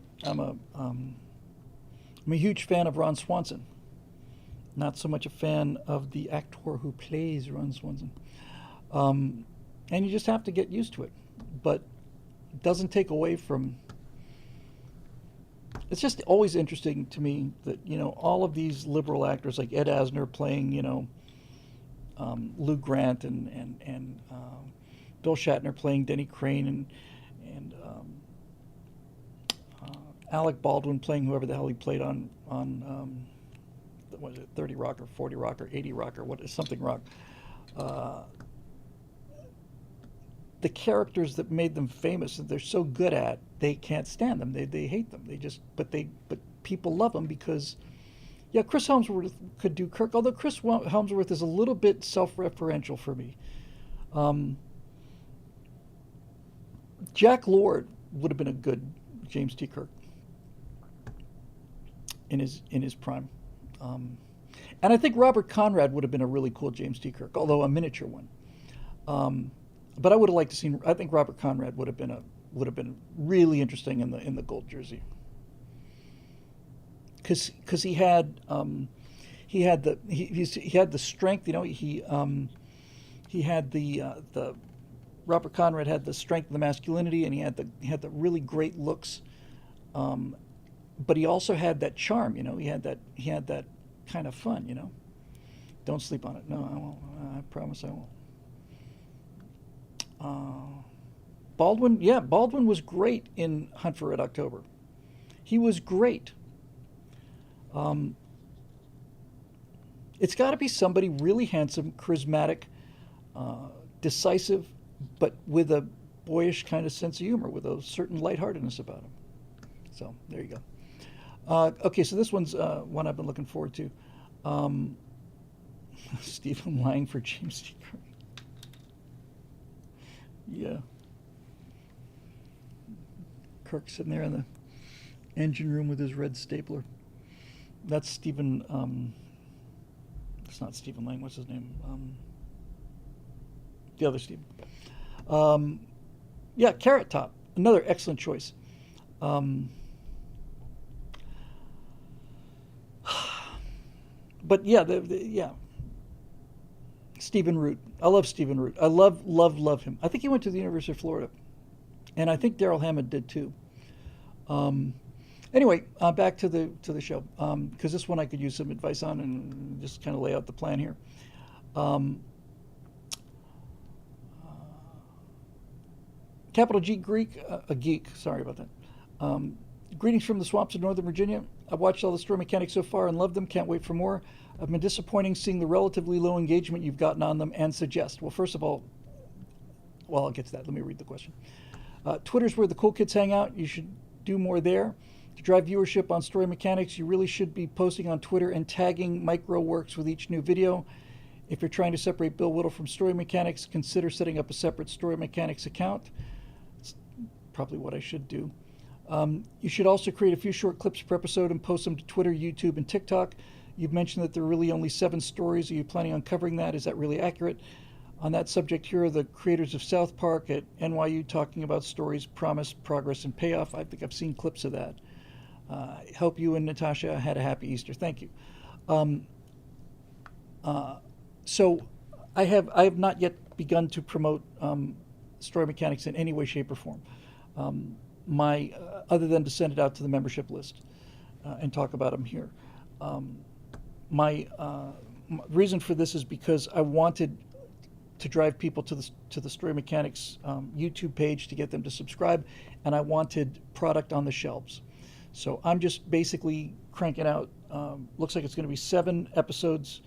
huge fan of Ron Swanson. Not so much a fan of the actor who plays Ron Swanson. And you just have to get used to it. But it doesn't take away from. It's just always interesting to me that, you know, all of these liberal actors like Ed Asner playing, you know, Lou Grant and Bill Shatner playing Denny Crane and Alec Baldwin playing whoever the hell he played on what is it, 30 Rock or 40 Rock or 80 Rock or what is something Rock. The characters that made them famous that they're so good at, they can't stand them. They hate them. But people love them because, yeah, Chris Helmsworth could do Kirk, although Chris Helmsworth is a little bit self-referential for me. Jack Lord would have been a good James T. Kirk in his prime. And I think Robert Conrad would have been a really cool James T. Kirk, although a miniature one. But I would have liked to see. I think Robert Conrad would have been really interesting in the gold jersey. Because he had the strength. You know, he had the Robert Conrad had the strength and the masculinity, and he had the really great looks. But he also had that charm. You know, he had that kind of fun. You know, don't sleep on it. No, I won't. I promise I won't. Baldwin was great in Hunt for Red October. He was great. It's got to be somebody really handsome, charismatic, decisive, but with a boyish kind of sense of humor, with a certain lightheartedness about him. So there you go. Okay, so this one's one I've been looking forward to. Stephen Lang for James T. Kirk. Yeah. Kirk sitting there in the engine room with his red stapler. That's Stephen. It's not Stephen Lang. What's his name? The other Stephen. Yeah, Carrot Top. Another excellent choice. But yeah, yeah. Stephen Root. I love Stephen Root. I love him. I think he went to the University of Florida, and I think Daryl Hammond did too. Anyway, back to the show, because this one I could use some advice on and just kind of lay out the plan here. Capital G Greek, a geek. Sorry about that. Greetings from the swamps of Northern Virginia. I've watched all the story mechanics so far and loved them. Can't wait for more. I've been disappointing seeing the relatively low engagement you've gotten on them and suggest. Well, first of all, I'll get to that. Let me read the question. Twitter's where the cool kids hang out. You should do more there. To drive viewership on story mechanics, you really should be posting on Twitter and tagging MicroWorks with each new video. If you're trying to separate Bill Whittle from story mechanics, consider setting up a separate story mechanics account. It's probably what I should do. You should also create a few short clips per episode and post them to Twitter, YouTube, and TikTok. You've mentioned that there are really only 7 stories. Are you planning on covering that? Is that really accurate? On that subject, here are the creators of South Park at NYU talking about stories, promise, progress, and payoff. I think I've seen clips of that. Hope you and Natasha had a happy Easter. Thank you. Um, so I have not yet begun to promote story mechanics in any way, shape, or form. My other than to send it out to the membership list and talk about them here. My reason for this is because I wanted to drive people to the Story Mechanics YouTube page to get them to subscribe, and I wanted product on the shelves. So I'm just basically cranking out. Looks like it's going to be 7 episodes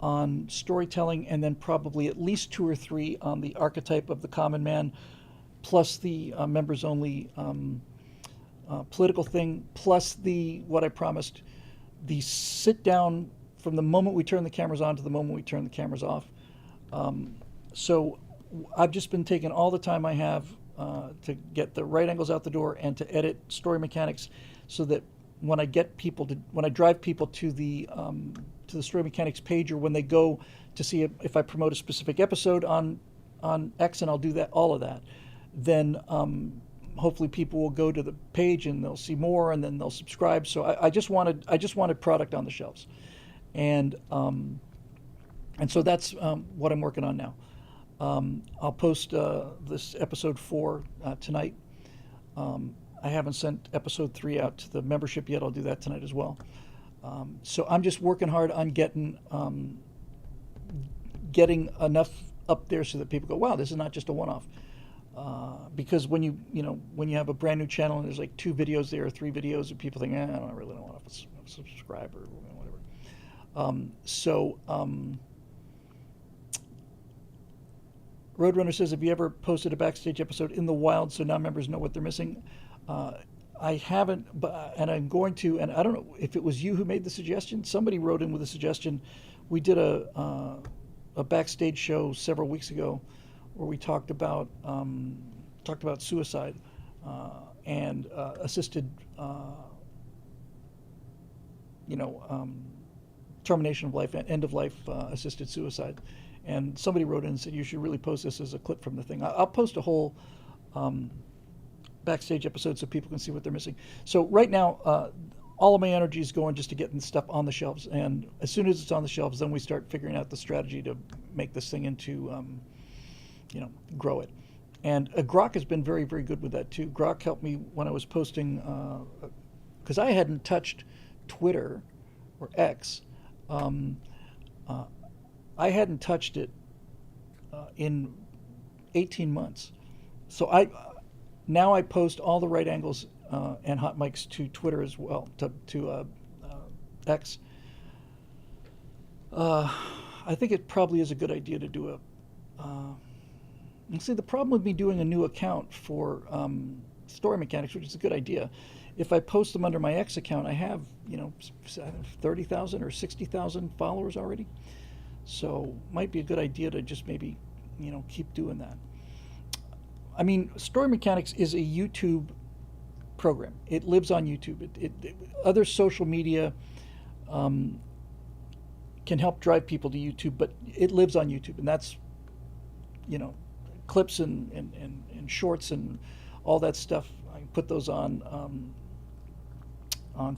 on storytelling, and then probably at least 2 or 3 on the archetype of the common man, plus the members only political thing, plus the what I promised, the sit down from the moment we turn the cameras on to the moment we turn the cameras off. So I've just been taking all the time I have to get the right angles out the door and to edit story mechanics, so that when I drive people to the story mechanics page, or when they go to see if I promote a specific episode on X, and I'll do all of that, then hopefully people will go to the page and they'll see more, and then they'll subscribe. So I just wanted product on the shelves, and so that's what I'm working on now. I'll post this episode 4 tonight. I haven't sent episode 3 out to the membership yet. I'll do that tonight as well. So I'm just working hard on getting enough up there so that people go, wow, this is not just a one-off. Because when you have a brand new channel and there's like 2 videos there or 3 videos, and people think, I don't really want to subscribe or whatever. Roadrunner says, have you ever posted a backstage episode in the wild so now members know what they're missing? I haven't, and I'm going to, and I don't know if it was you who made the suggestion. Somebody wrote in with a suggestion. We did a backstage show several weeks ago where we talked about suicide and assisted, termination of life, end of life assisted suicide. And somebody wrote in and said, you should really post this as a clip from the thing. I'll post a whole backstage episode so people can see what they're missing. So right now, all of my energy is going just to getting stuff on the shelves. And as soon as it's on the shelves, then we start figuring out the strategy to make this thing into, grow it. And Grok has been very, very good with that too. Grok helped me when I was posting, because I hadn't touched Twitter or X. I hadn't touched it in 18 months. So now I post all the right angles and hot mics to Twitter as well, to X. I think it probably is a good idea to do see, the problem with me doing a new account for story mechanics, which is a good idea, if I post them under my X account, I have 30,000 or 60,000 followers already. So might be a good idea to just maybe keep doing that. I mean, Story Mechanics is a YouTube program. It lives on YouTube. Other social media can help drive people to YouTube, but it lives on YouTube, and that's clips and shorts and all that stuff. I can put those on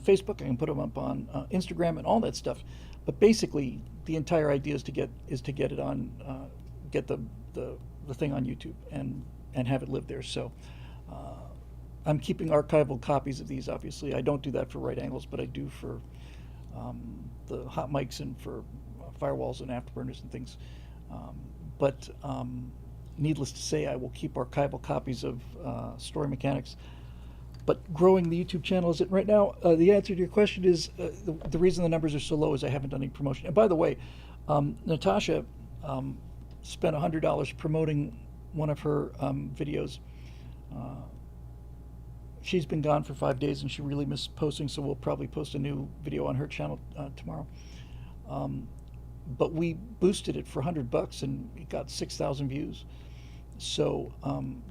Facebook. I can put them up on Instagram and all that stuff. But basically, the entire idea is to get it on, get the thing on YouTube and have it live there. So I'm keeping archival copies of these. Obviously, I don't do that for right angles, but I do for the hot mics and for firewalls and afterburners and things. But needless to say, I will keep archival copies of Story Mechanics. But growing the YouTube channel is it right now? The answer to your question is the reason the numbers are so low is I haven't done any promotion. And by the way, Natasha spent $100 promoting one of her videos. She's been gone for 5 days and she really missed posting, so we'll probably post a new video on her channel tomorrow. But we boosted it for $100 and it got 6,000 views. So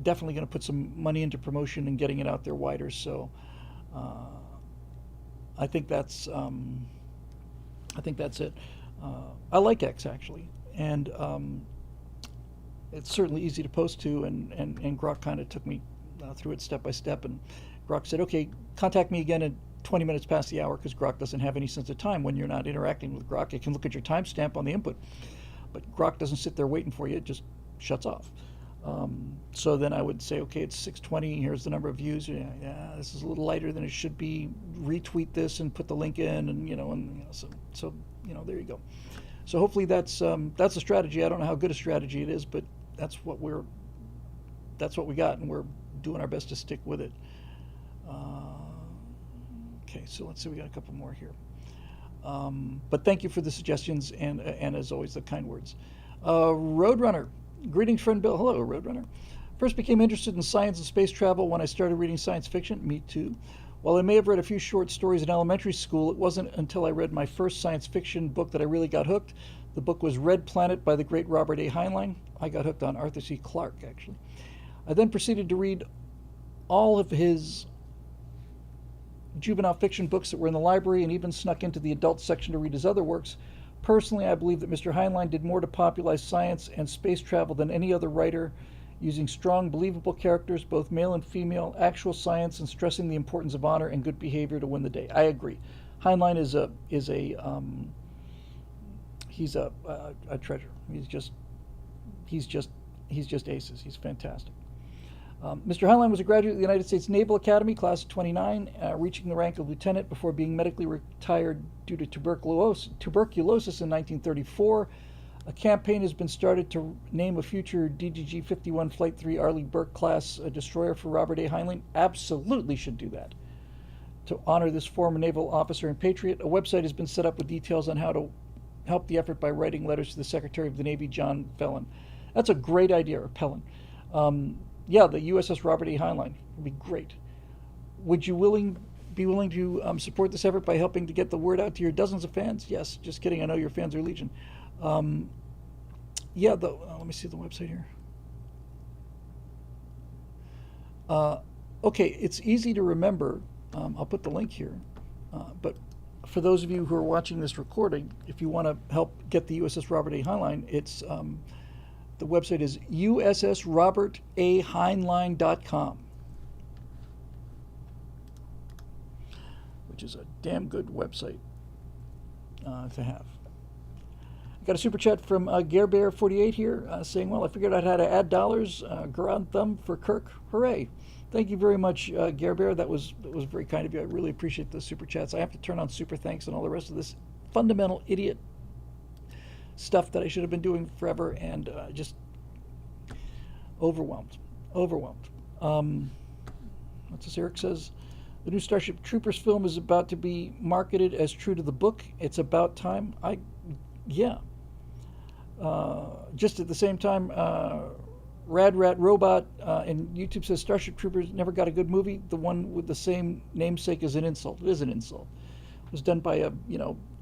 definitely going to put some money into promotion and getting it out there wider. So uh, I think that's it. I like X actually, and it's certainly easy to post to. And Grok kind of took me through it step by step. And Grok said, "Okay, contact me again at 20 minutes past the hour," because Grok doesn't have any sense of time when you're not interacting with Grok. It can look at your timestamp on the input, but Grok doesn't sit there waiting for you. It just shuts off. So then I would say, okay, it's 6:20. Here's the number of views. Yeah, this is a little lighter than it should be. Retweet this and put the link in, and so there you go. So hopefully that's a strategy. I don't know how good a strategy it is, but that's what we got, and we're doing our best to stick with it. Okay, so let's see. We got a couple more here. But thank you for the suggestions and as always, the kind words. Roadrunner. Greetings, friend Bill. Hello, Roadrunner. First became interested in science and space travel when I started reading science fiction. Me too. While I may have read a few short stories in elementary school, it wasn't until I read my first science fiction book that I really got hooked. The book was Red Planet by the great Robert A. Heinlein. I got hooked on Arthur C. Clarke, actually. I then proceeded to read all of his juvenile fiction books that were in the library and even snuck into the adult section to read his other works. Personally, I believe that Mr. Heinlein did more to popularize science and space travel than any other writer, using strong, believable characters, both male and female, actual science, and stressing the importance of honor and good behavior to win the day. I agree. Heinlein is a treasure. He's just aces. He's fantastic. Mr. Heinlein was a graduate of the United States Naval Academy, class of 29, reaching the rank of lieutenant before being medically retired due to tuberculosis in 1934. A campaign has been started to name a future DDG-51 Flight 3 Arleigh Burke class destroyer for Robert A. Heinlein. Absolutely should do that. To honor this former naval officer and patriot, a website has been set up with details on how to help the effort by writing letters to the Secretary of the Navy, John Phelan. That's a great idea, or Pellin. Yeah, the USS Robert E. Heinlein would be great. Would you be willing to support this effort by helping to get the word out to your dozens of fans? Yes, just kidding. I know your fans are legion. Let me see the website here. Okay, it's easy to remember. I'll put the link here. But for those of you who are watching this recording, if you want to help get the USS Robert A. Heinlein, it's the website is ussrobertaheinlein.com, which is a damn good website to have. I got a super chat from GareBear48 here saying, well, I figured out how to add dollars. Grand thumb for Kirk. Hooray. Thank you very much, GareBear. That was very kind of you. I really appreciate the super chats. I have to turn on super thanks and all the rest of this fundamental idiot stuff that I should have been doing forever, and just overwhelmed. What's this? Eric says, the new Starship Troopers film is about to be marketed as true to the book. It's about time. Just at the same time, Rad Rat Robot and YouTube says Starship Troopers never got a good movie. The one with the same namesake is an insult. It is an insult. It was done by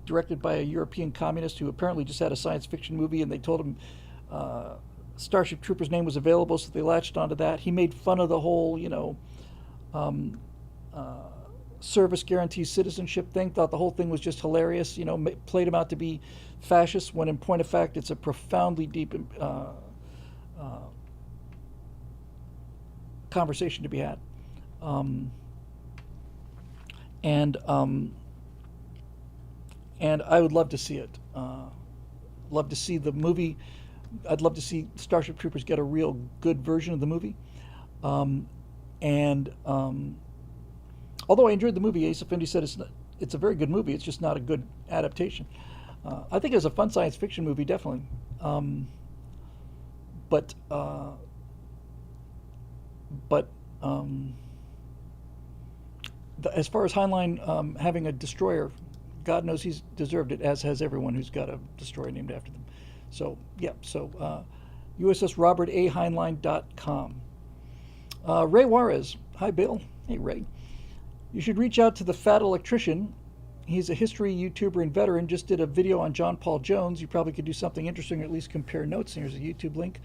directed by a European communist who apparently just had a science fiction movie, and they told him Starship Troopers name was available, so they latched onto that. He made fun of the whole, service guarantees citizenship thing, thought the whole thing was just hilarious, played him out to be fascist, when in point of fact it's a profoundly deep conversation to be had. And I would love to see it. Love to see the movie. I'd love to see Starship Troopers get a real good version of the movie. Although I enjoyed the movie, Asa Effendi said it's a very good movie. It's just not a good adaptation. I think it was a fun science fiction movie, definitely. As far as Heinlein having a destroyer, God knows he's deserved it, as has everyone who's got a destroyer named after them. So, yeah, ussrobertaheinlein.com. Ray Juarez. Hi, Bill. Hey, Ray. You should reach out to the Fat Electrician. He's a history YouTuber and veteran. Just did a video on John Paul Jones. You probably could do something interesting, or at least compare notes. And here's a YouTube link.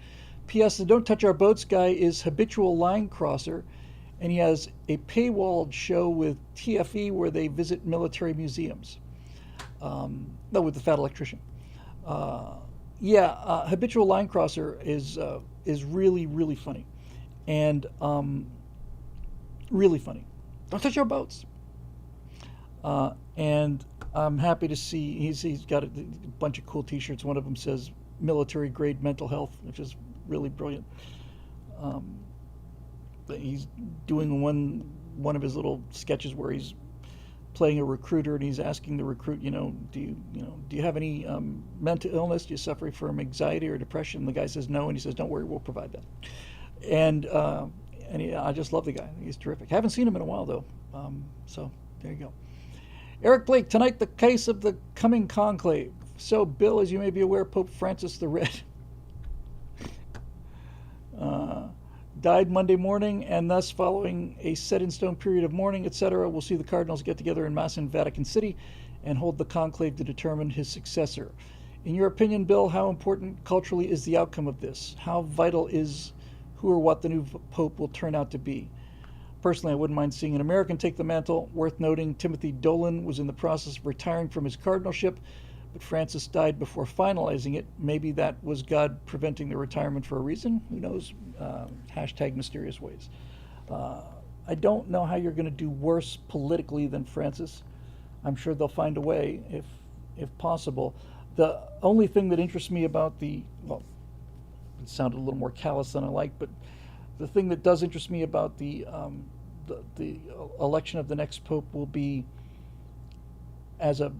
P.S. The Don't Touch Our Boats guy is habitual line crosser, and he has a paywalled show with TFE where they visit military museums. No, with the fat electrician. Habitual line crosser is really really funny, and really funny. Don't touch our boats. And I'm happy to see he's got a bunch of cool T-shirts. One of them says "military grade mental health," which is really brilliant. He's doing one of his little sketches where he's playing a recruiter and he's asking the recruit, do you have any mental illness? Do you suffer from anxiety or depression? And the guy says no, and he says, "Don't worry, we'll provide that." I just love the guy. He's terrific. Haven't seen him in a while though, so there you go. Eric Blake, tonight the case of the coming conclave. So, Bill, as you may be aware, Pope Francis the Red died Monday morning, and thus following a set-in-stone period of mourning, etc., we'll see the cardinals get together in Mass in Vatican City and hold the conclave to determine his successor. In your opinion, Bill, how important culturally is the outcome of this? How vital is who or what the new pope will turn out to be? Personally, I wouldn't mind seeing an American take the mantle. Worth noting, Timothy Dolan was in the process of retiring from his cardinalship, but Francis died before finalizing it. Maybe that was God preventing the retirement for a reason. Who knows? Hashtag mysterious ways. I don't know how you're going to do worse politically than Francis. I'm sure they'll find a way if possible. The only thing that interests me about it sounded a little more callous than I like, but the thing that does interest me about the election of the next pope will be as a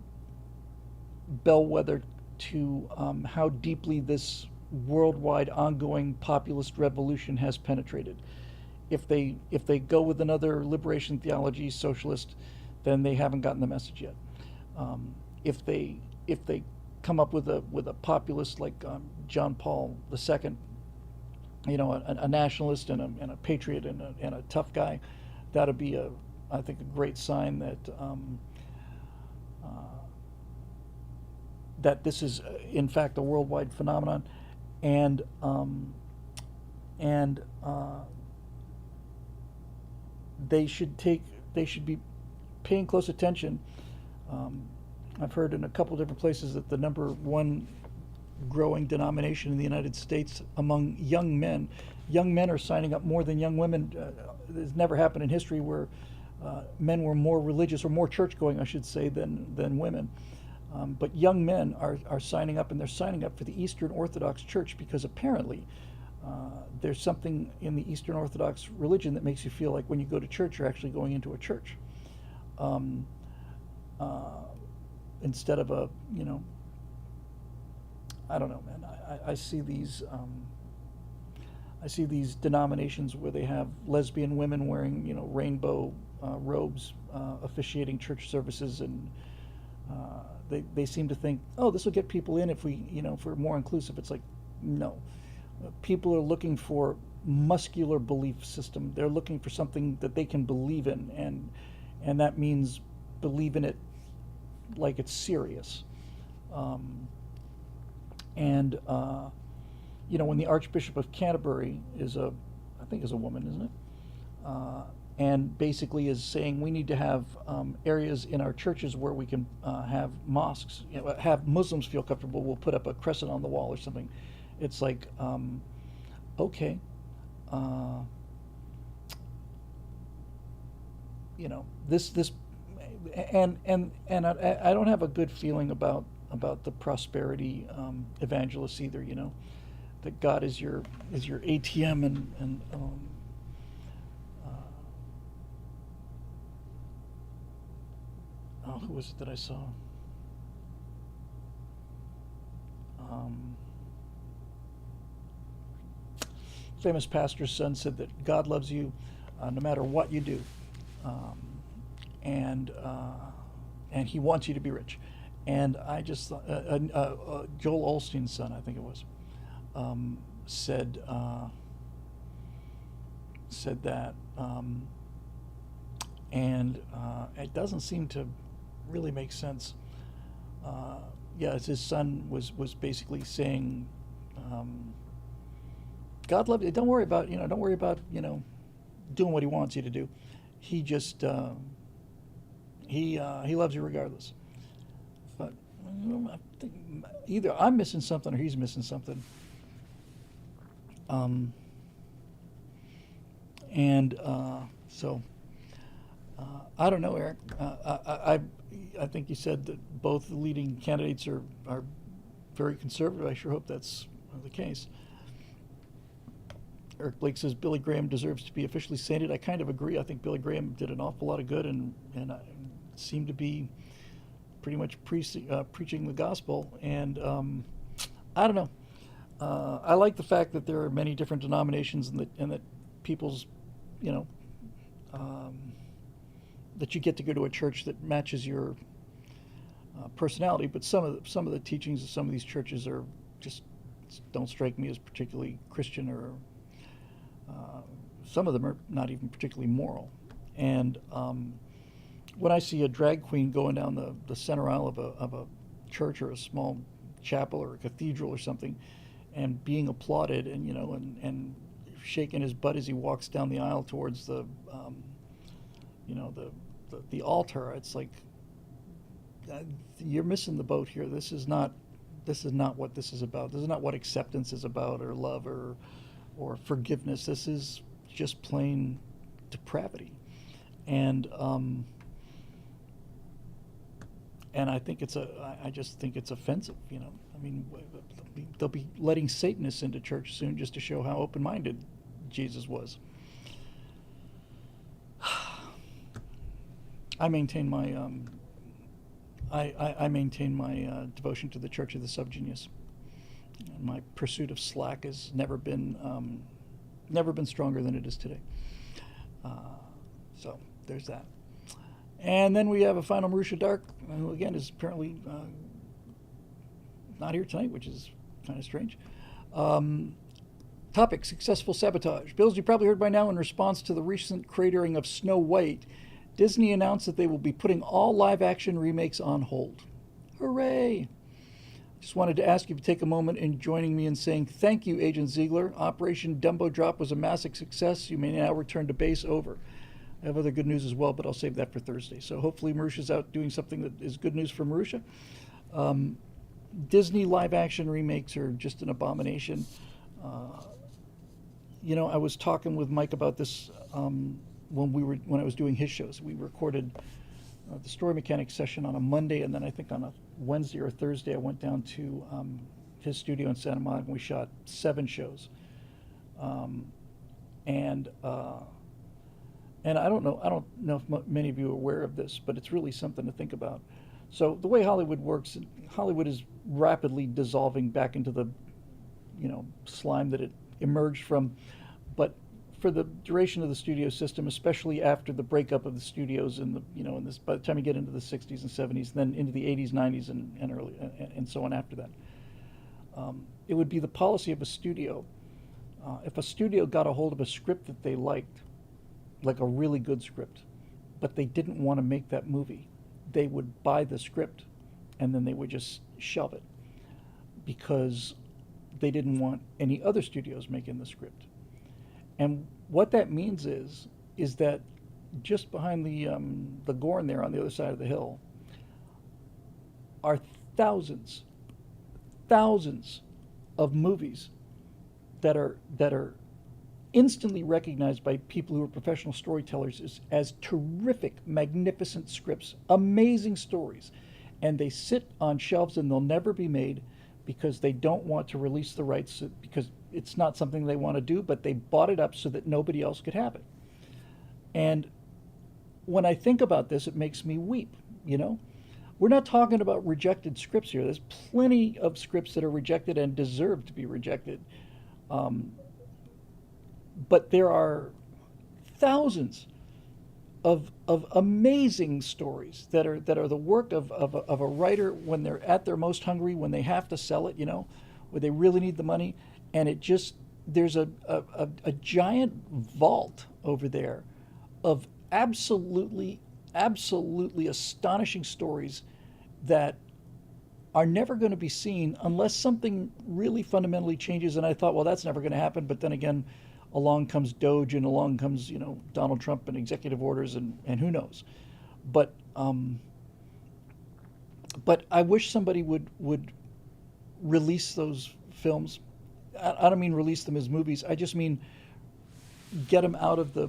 bellwether to how deeply this worldwide ongoing populist revolution has penetrated. If they go with another liberation theology socialist, then they haven't gotten the message yet. If they come up with a populist like John Paul II, a nationalist and a patriot and a tough guy, that'll be I think a great sign that that this is in fact a worldwide phenomenon, and they should be paying close attention. I've heard in a couple different places that the number one growing denomination in the United States among young men are signing up more than young women. It's never happened in history where men were more religious, or more church going, I should say, than women. But young men are signing up, and they're signing up for the Eastern Orthodox Church because apparently there's something in the Eastern Orthodox religion that makes you feel like when you go to church, you're actually going into a church. Instead of I don't know, man. I see these denominations where they have lesbian women wearing rainbow robes officiating church services, and they seem to think, oh, this will get people in if we're more inclusive. It's like, no. People are looking for muscular belief system. They're looking for something that they can believe in, and that means believe in it like it's serious. When the Archbishop of Canterbury I think is a woman, isn't it? And basically is saying we need to have areas in our churches where we can have mosques, have Muslims feel comfortable. We'll put up a crescent on the wall or something. It's like, okay, this, and I don't have a good feeling about the prosperity evangelists either. That God is your ATM and who was it that I saw? Famous pastor's son said that God loves you no matter what you do, and He wants you to be rich. And I just thought, Joel Osteen's son, I think it was, said that, and it doesn't seem to really make sense. His son was basically saying, God loves you. Don't worry about, don't worry about, doing what he wants you to do. He just, he loves you regardless. But I think either I'm missing something or he's missing something. Um, and so I don't know, Eric. I think you said that both the leading candidates are very conservative. I sure hope that's the case. Eric Blake says Billy Graham deserves to be officially sainted. I kind of agree. I think Billy Graham did an awful lot of good and seemed to be pretty much preaching the gospel. And I don't know. I like the fact that there are many different denominations and that people's, you know, that you get to go to a church that matches your personality. But some of the teachings of some of these churches are just don't strike me as particularly Christian, or some of them are not even particularly moral. And when I see a drag queen going down the center aisle of a church or a small chapel or a cathedral or something, and being applauded and and shaking his butt as he walks down the aisle towards the altar, it's like you're missing the boat here. This is not what this is about. This is not what acceptance is about, or love, or forgiveness. This is just plain depravity, and I think I just think it's offensive. I mean, they'll be letting Satanists into church soon just to show how open-minded Jesus was. I maintain my I maintain my devotion to the Church of the Subgenius. My pursuit of slack has never been stronger than it is today. So there's that. And then we have a final Marusha Dark, who again is apparently not here tonight, which is kind of strange. Topic: successful sabotage. Bills, you probably heard by now, in response to the recent cratering of Snow White, Disney announced that they will be putting all live-action remakes on hold. Hooray! Just wanted to ask you to take a moment in joining me in saying thank you, Agent Ziegler. Operation Dumbo Drop was a massive success. You may now return to base. Over. I have other good news as well, but I'll save that for Thursday. So hopefully Marusha's out doing something that is good news for Marusha. Disney live-action remakes are just an abomination. I was talking with Mike about this when I was doing his shows. We recorded the Story Mechanics session on a Monday, and then I think on a Wednesday or Thursday I went down to his studio in Santa Monica, and we shot 7 shows. And I don't know if many of you are aware of this, but it's really something to think about. So the way Hollywood works, Hollywood is rapidly dissolving back into the slime that it emerged from. But for the duration of the studio system, especially after the breakup of the studios in by the time you get into the 60s and 70s, then into the 80s, 90s, and early and so on after that, it would be the policy of a studio. If a studio got a hold of a script that they liked, like a really good script, but they didn't want to make that movie, they would buy the script and then they would just shelve it because they didn't want any other studios making the script. And what that means is that just behind the Gorn there on the other side of the hill are thousands of movies that are instantly recognized by people who are professional storytellers as terrific, magnificent scripts, amazing stories. And they sit on shelves and they'll never be made because they don't want to release the rights, because it's not something they want to do, but they bought it up so that nobody else could have it. And when I think about this, it makes me weep, We're not talking about rejected scripts here. There's plenty of scripts that are rejected and deserve to be rejected. But there are thousands of amazing stories that are the work of a writer when they're at their most hungry, when they have to sell it, where they really need the money, and there's a giant vault over there of absolutely astonishing stories that are never going to be seen unless something really fundamentally changes. And I thought, well, that's never going to happen. But then again, along comes Doge, and along comes, Donald Trump and executive orders, and who knows. But but I wish somebody would release those films. I don't mean release them as movies. I just mean get them out of the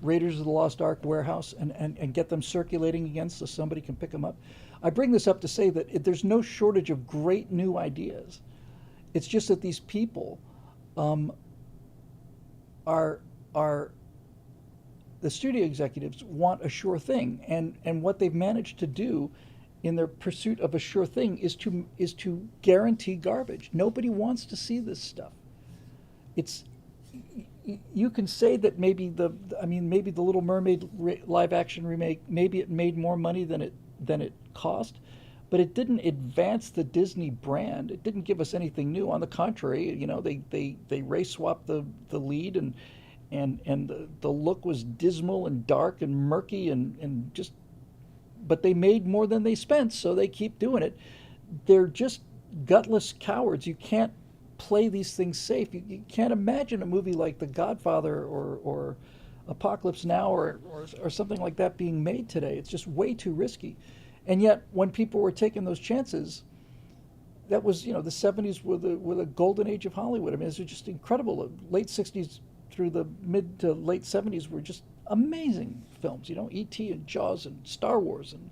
Raiders of the Lost Ark warehouse, and get them circulating again so somebody can pick them up. I bring this up to say that there's no shortage of great new ideas. It's just that these people are the studio executives want a sure thing, and what they've managed to do in their pursuit of a sure thing is to guarantee garbage. Nobody wants to see this stuff. It's You can say that maybe the Little Mermaid live action remake, maybe it made more money than it cost, but it didn't advance the Disney brand. It didn't give us anything new. On the contrary, they race swapped the lead, and the look was dismal and dark and murky and just, but they made more than they spent, so they keep doing it. They're just gutless cowards. You can't play these things safe. You can't imagine a movie like The Godfather or Apocalypse Now or something like that being made today. It's just way too risky. And yet, when people were taking those chances, that was, the 70s were the golden age of Hollywood. I mean, it was just incredible. The late 60s through the mid to late 70s were just amazing films. E.T. and Jaws and Star Wars and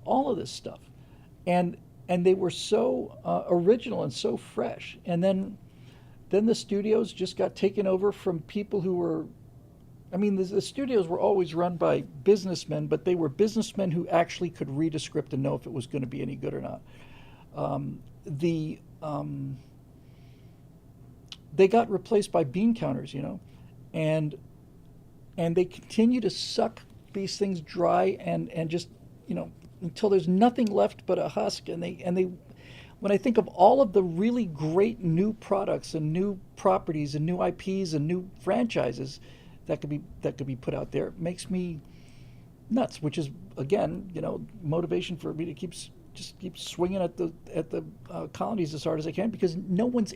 all of this stuff. And they were so original and so fresh. And then the studios just got taken over from people who were, the studios were always run by businessmen, but they were businessmen who actually could read a script and know if it was going to be any good or not. They got replaced by bean counters, and they continue to suck these things dry and just, until there's nothing left but a husk. And they when I think of all of the really great new products and new properties and new IPs and new franchises that could be put out there, it makes me nuts, which is, again, motivation for me to keep swinging at the colonies as hard as I can, because no one's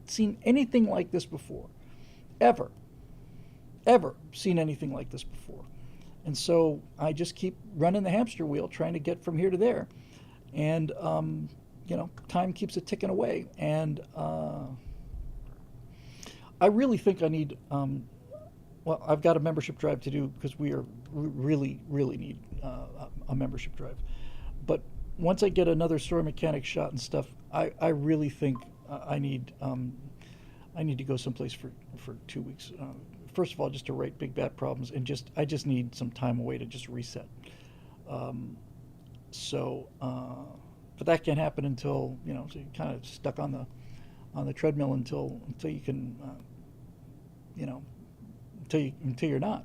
seen anything like this before, ever seen anything like this before. And so I just keep running the hamster wheel, trying to get from here to there. And, time keeps it ticking away. And I really think I need, I've got a membership drive to do, because we really need a membership drive. But once I get another story mechanic shot and stuff, I really think I need to go someplace for 2 weeks. First of all, just to write Big Bad Problems, and I just need some time away to just reset. But that can't happen until, so you're kind of stuck on the treadmill until you can, until you're not.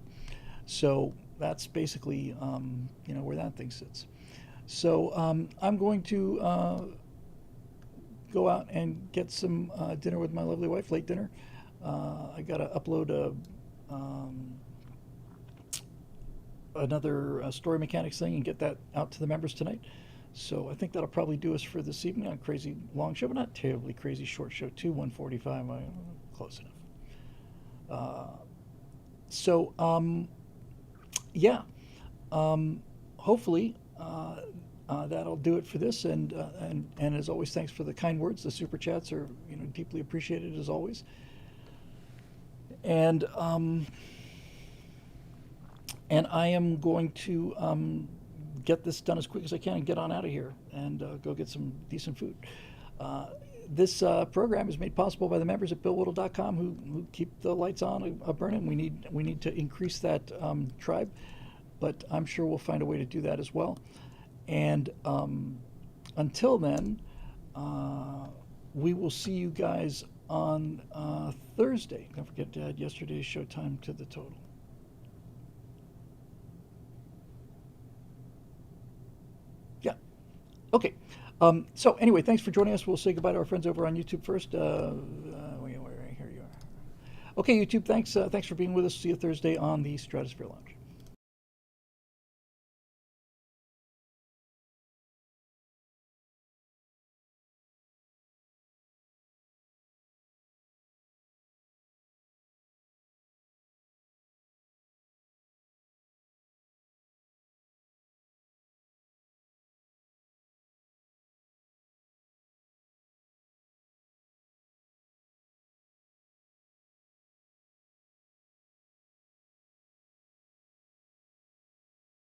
So that's basically, where that thing sits. So I'm going to go out and get some dinner with my lovely wife, late dinner. I got to upload another story mechanics thing and get that out to the members tonight. So I think that'll probably do us for this evening on a crazy long show, but not terribly crazy short show too. 1:45, close enough. Hopefully that'll do it for this. And as always, thanks for the kind words. The super chats are deeply appreciated as always. And I am going to get this done as quick as I can and get on out of here and go get some decent food. This program is made possible by the members at BillWhittle.com who keep the lights on burning. We need to increase that tribe, but I'm sure we'll find a way to do that as well. And until then, we will see you guys on Thursday. Don't forget to add yesterday's showtime to the total. Yeah. Okay. So anyway, thanks for joining us. We'll say goodbye to our friends over on YouTube first. Here you are. Okay, YouTube, thanks for being with us. See you Thursday on the Stratosphere Lounge.